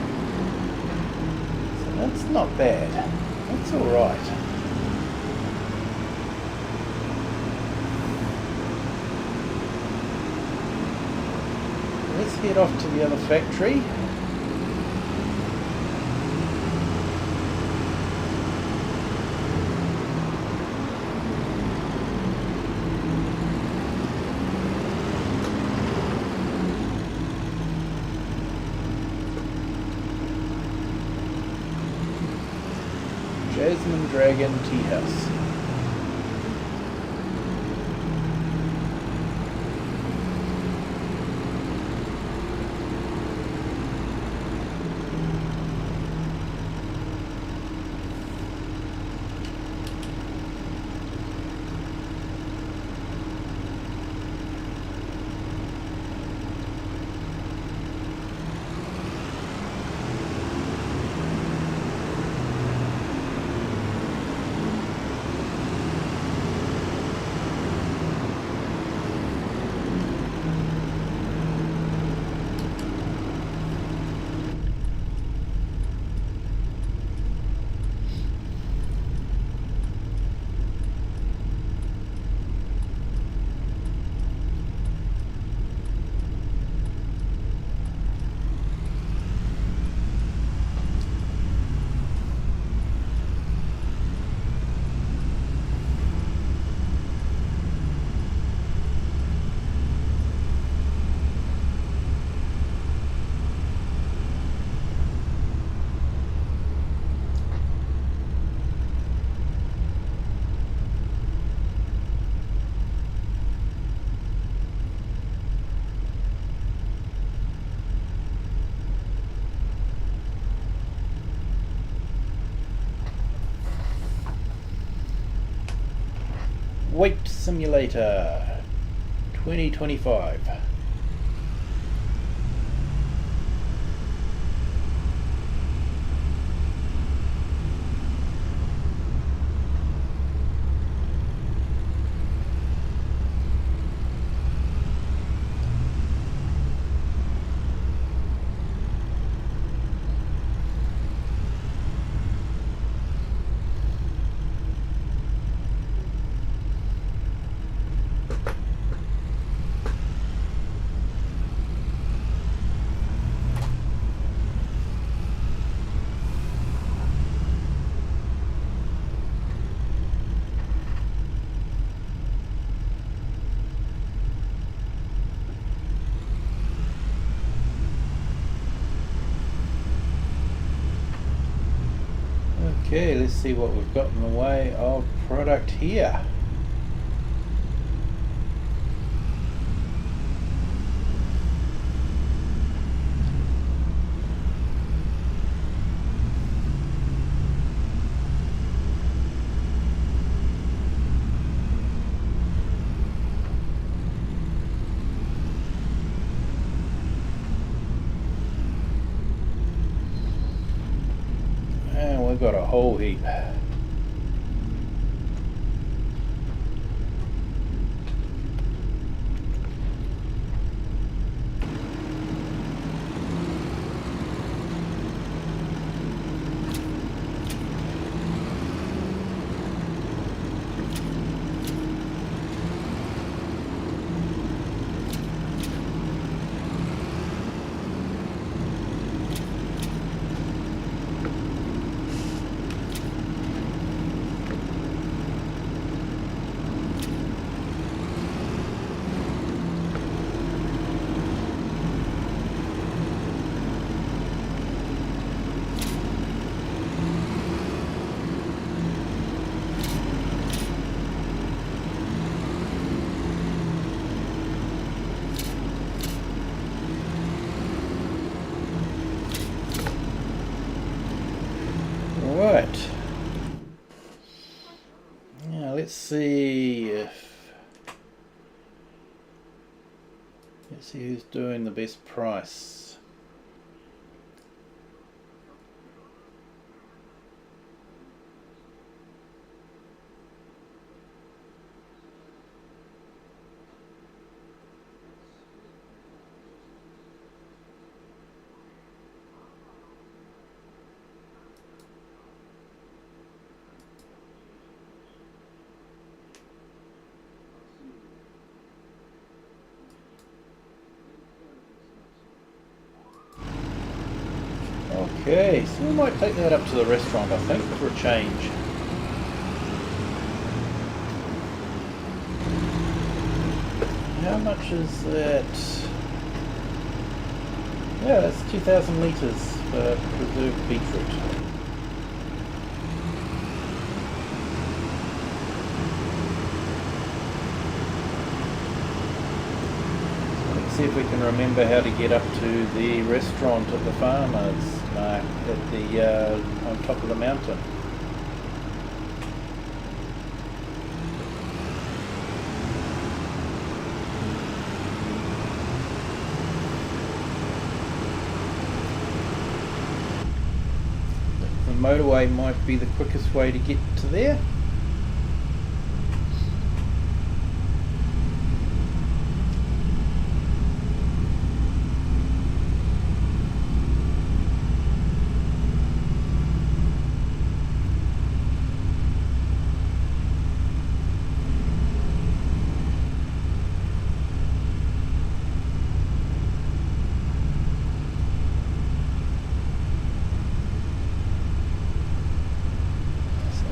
So that's not bad. That's all right. Let's head off to the other factory. Jasmine Dragon Tea House. Weight Simulator 2025. Okay, let's see what we've got in the way of product here. And we've got a whole heap. Right. Now let's see who's doing the best price. Okay, so we might take that up to the restaurant, I think, for a change. How much is that? Yeah, that's 2,000 litres for preserved beetroot. See if we can remember how to get up to the restaurant at the farmers at the on top of the mountain. The motorway might be the quickest way to get to there.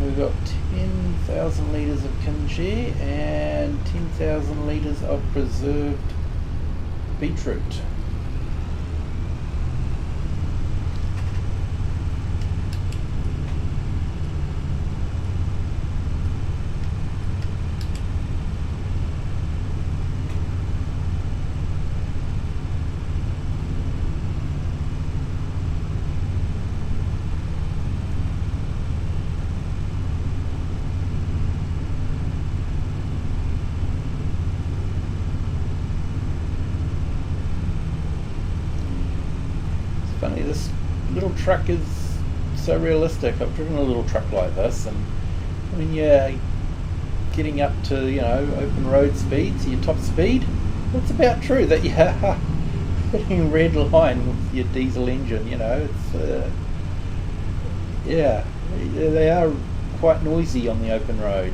We've got 10,000 litres of kimchi and 10,000 litres of preserved beetroot. apparently this little truck is so realistic. I've driven a little truck like this, and when you're getting up to, you know, open road speeds, your top speed, it's about true that you're hitting red line with your diesel engine. You know, it's yeah, they are quite noisy on the open road.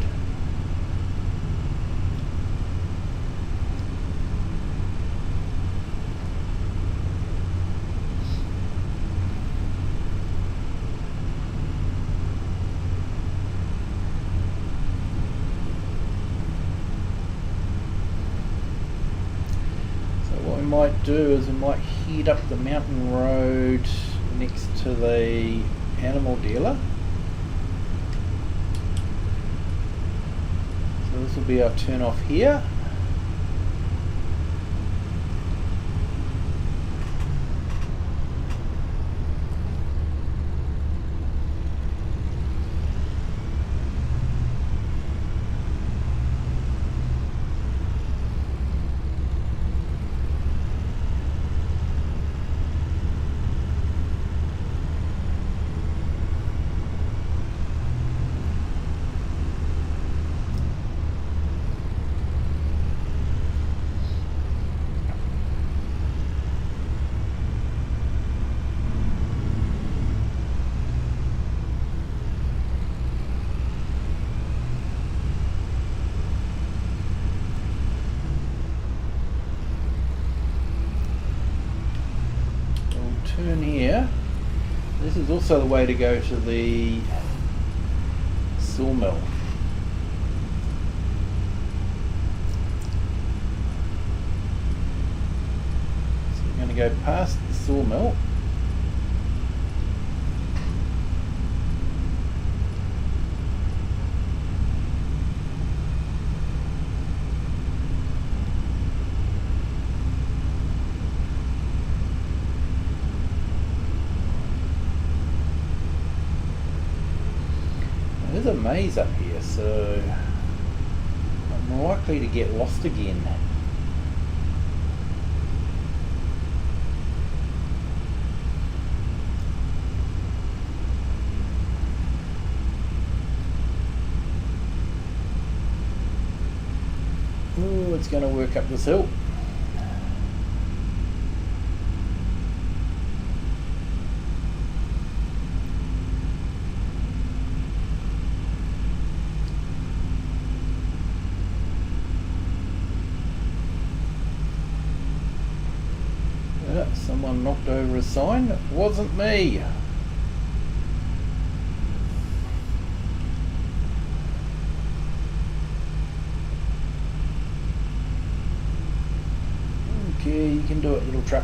Might do is we might head up the mountain road next to the animal dealer. So this will be our turn off here. Turn here. This is also the way to go to the sawmill. So we're going to go past the sawmill. There's a maze up here, so I'm likely to get lost again. Oh, it's going to work up this hill. Someone knocked over a sign. It wasn't me. Okay, you can do it, little truck.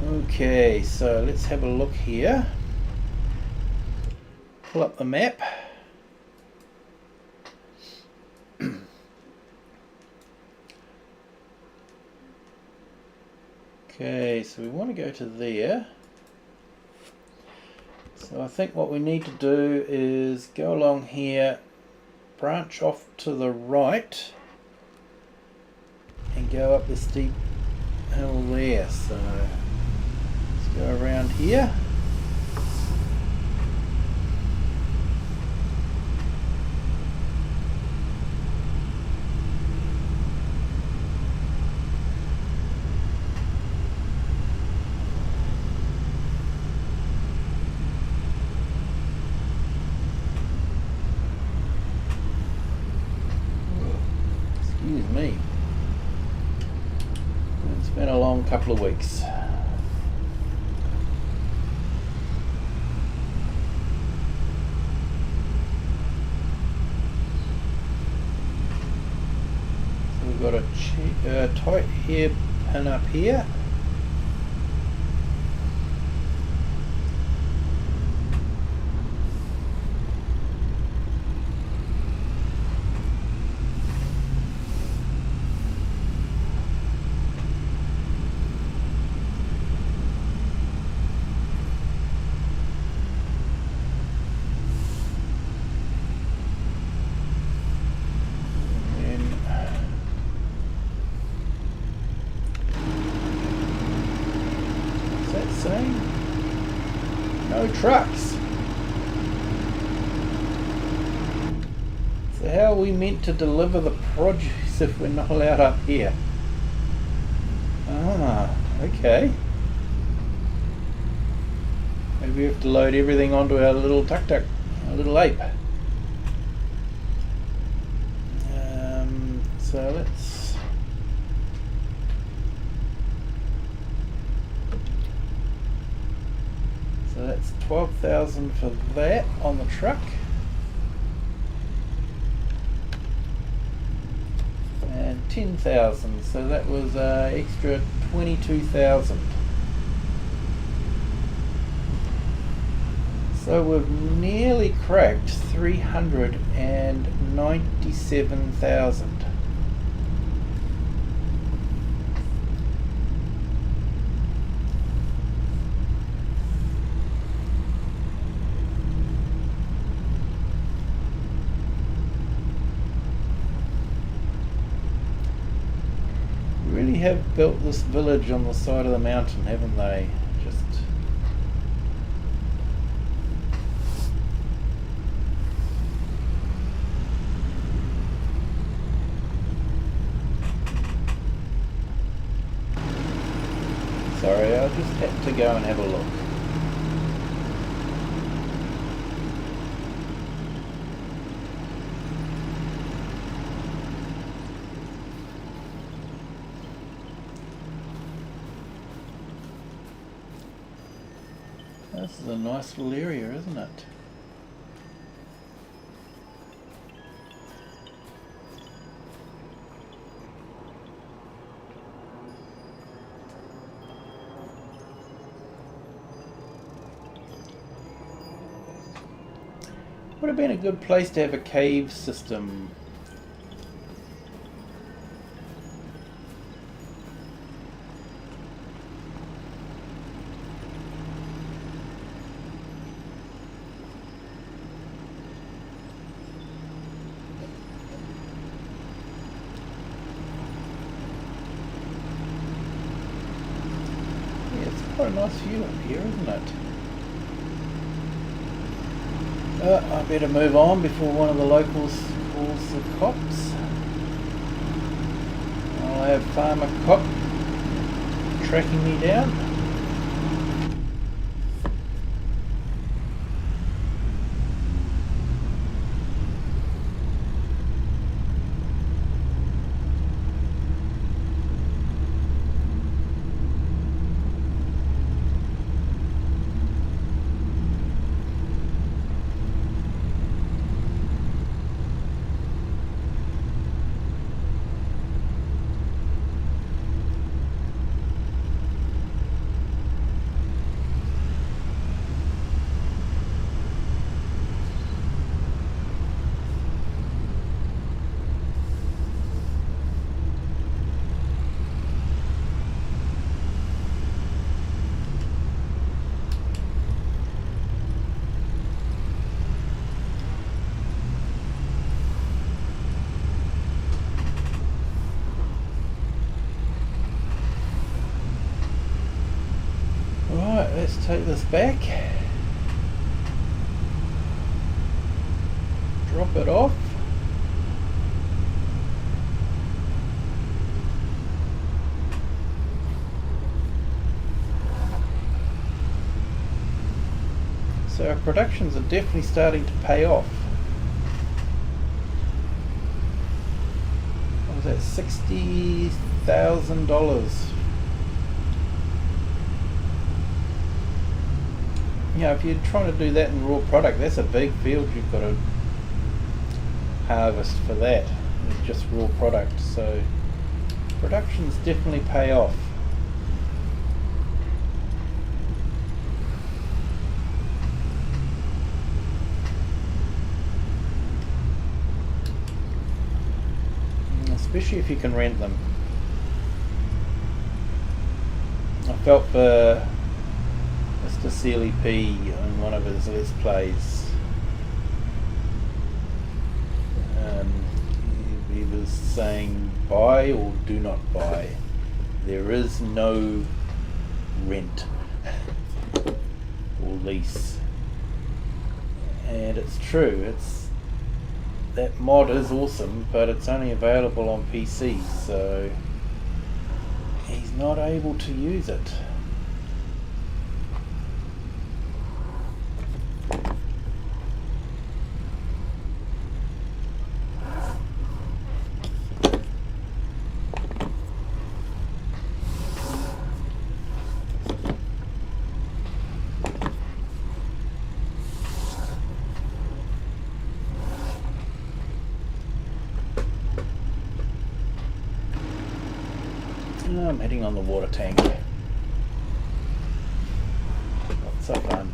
Okay, so let's have a look here. Pull up the map. Okay, so we want to go to there. So I think what we need to do is go along here, branch off to the right, and go up the steep hill there. So let's go around here. Excuse me. It's been a long couple of weeks. So we've got a tight hairpin up here. trucks. So how are we meant to deliver the produce if we're not allowed up here? Ah, okay. Maybe we have to load everything onto our little tuk-tuk, our little ape. So let's... So that's 12,000 for that on the truck. And 10,000, so that was extra 22,000. So we've nearly cracked 397,000. Really have built this village on the side of the mountain, haven't they? Just sorry, I just had to go and have a look. This is a nice little area, isn't it? Would have been a good place to have a cave system. Quite a nice view up here, isn't it? I better move on before one of the locals calls the cops. I'll have Farmer Cop tracking me down. Let's take this back, drop it off, so our productions are definitely starting to pay off. What was that, $60,000? You know, if you're trying to do that in raw product, that's a big field you've got to harvest for that, with just raw product. So productions definitely pay off. Especially if you can rent them. I felt for Mr. Sealy P on one of his Let's Plays. He was saying buy or do not buy. There is no rent or lease. And it's true, that mod is awesome, but it's only available on PC, so he's not able to use it. I'm heading on the water tank. Lots of fun.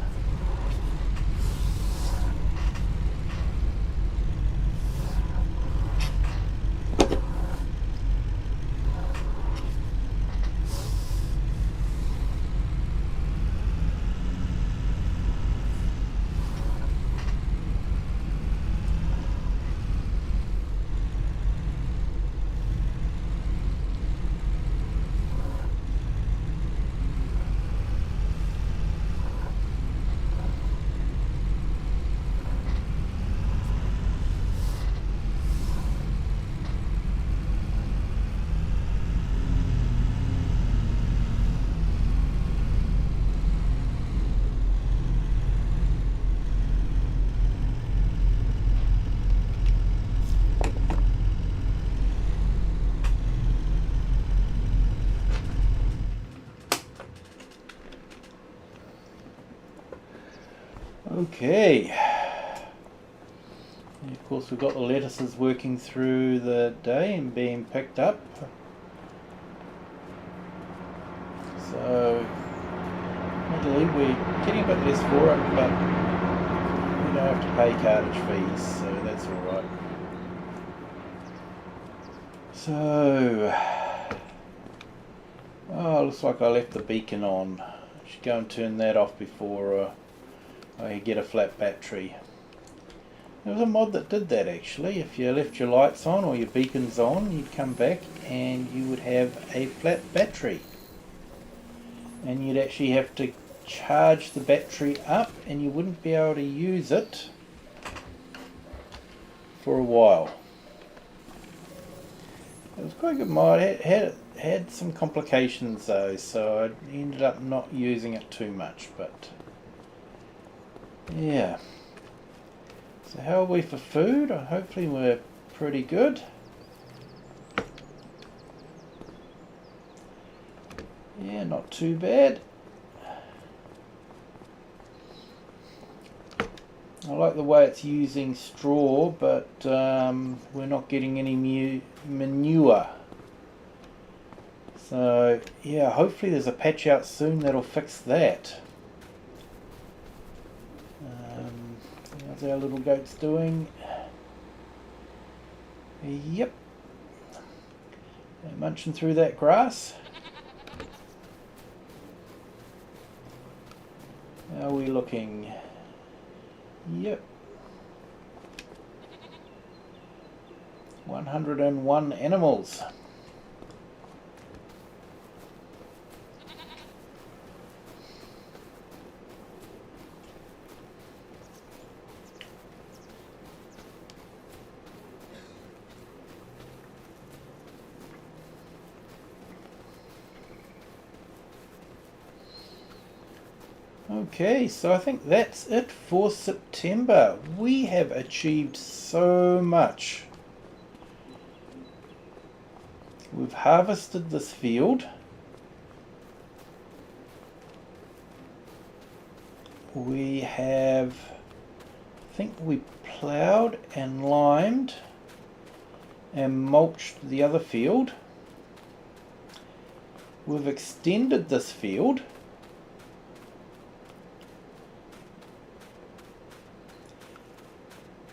Okay, and of course we've got the lettuces working through the day and being picked up. So, luckily we're getting a bit less for it, but we don't have to pay cartage fees, so that's alright. So, looks like I left the beacon on. I should go and turn that off before I get a flat battery. There was a mod that did that actually. If you left your lights on or your beacons on, you'd come back and you would have a flat battery. And you'd actually have to charge the battery up and you wouldn't be able to use it for a while. It was quite a good mod. It had some complications though, so I ended up not using it too much, but yeah. So how are we for food? Hopefully we're pretty good. Yeah, not too bad. I like the way it's using straw, but we're not getting any manure. So yeah, hopefully there's a patch out soon that'll fix that. How's our little goats doing? Yep. They're munching through that grass. How are we looking? Yep. 101 animals. Okay, so I think that's it for September. We have achieved so much. We've harvested this field. We have, I think we ploughed and limed and mulched the other field. We've extended this field.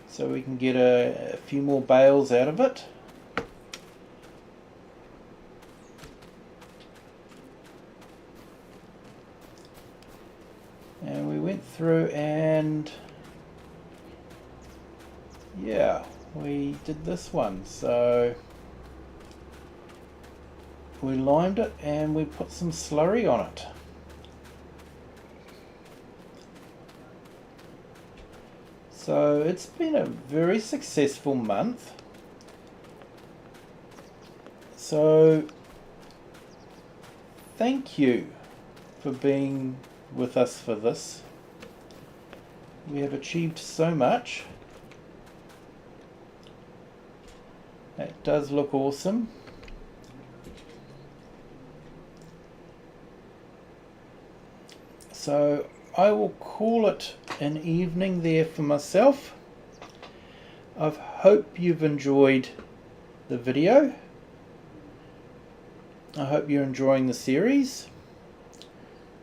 So we can get a few more bales out of it. And we went through and yeah, we did this one. So we limed it and we put some slurry on it. So it's been a very successful month. So thank you for being with us for this. We have achieved so much. It does look awesome. So I will call it an evening there for myself. I hope you've enjoyed the video. I hope you're enjoying the series.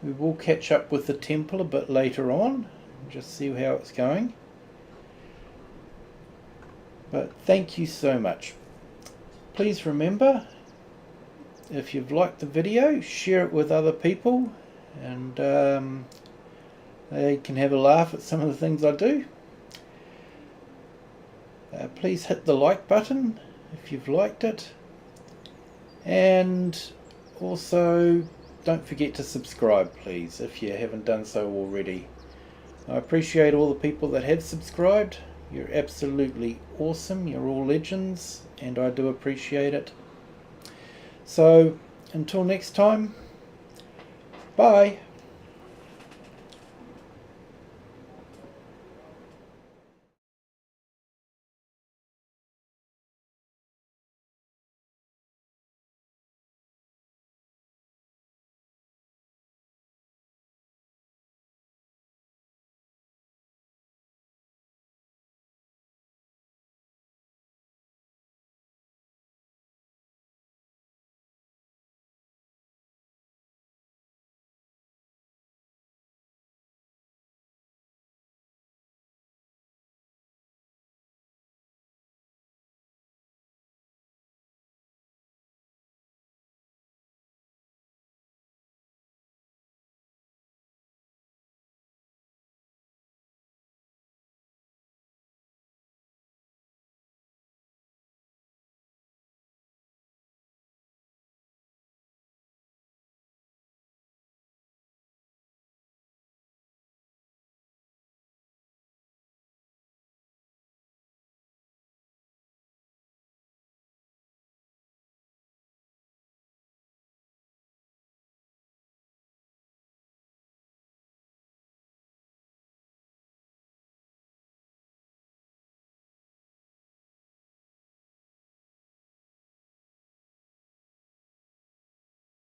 We will catch up with the temple a bit later on, just see how it's going. But thank you so much. Please remember, if you've liked the video, share it with other people, and they can have a laugh at some of the things I do. Please hit the like button if you've liked it, and also don't forget to subscribe, please, if you haven't done so already. I appreciate all the people that have subscribed. You're absolutely awesome. You're all legends, and I do appreciate it. So until next time, bye.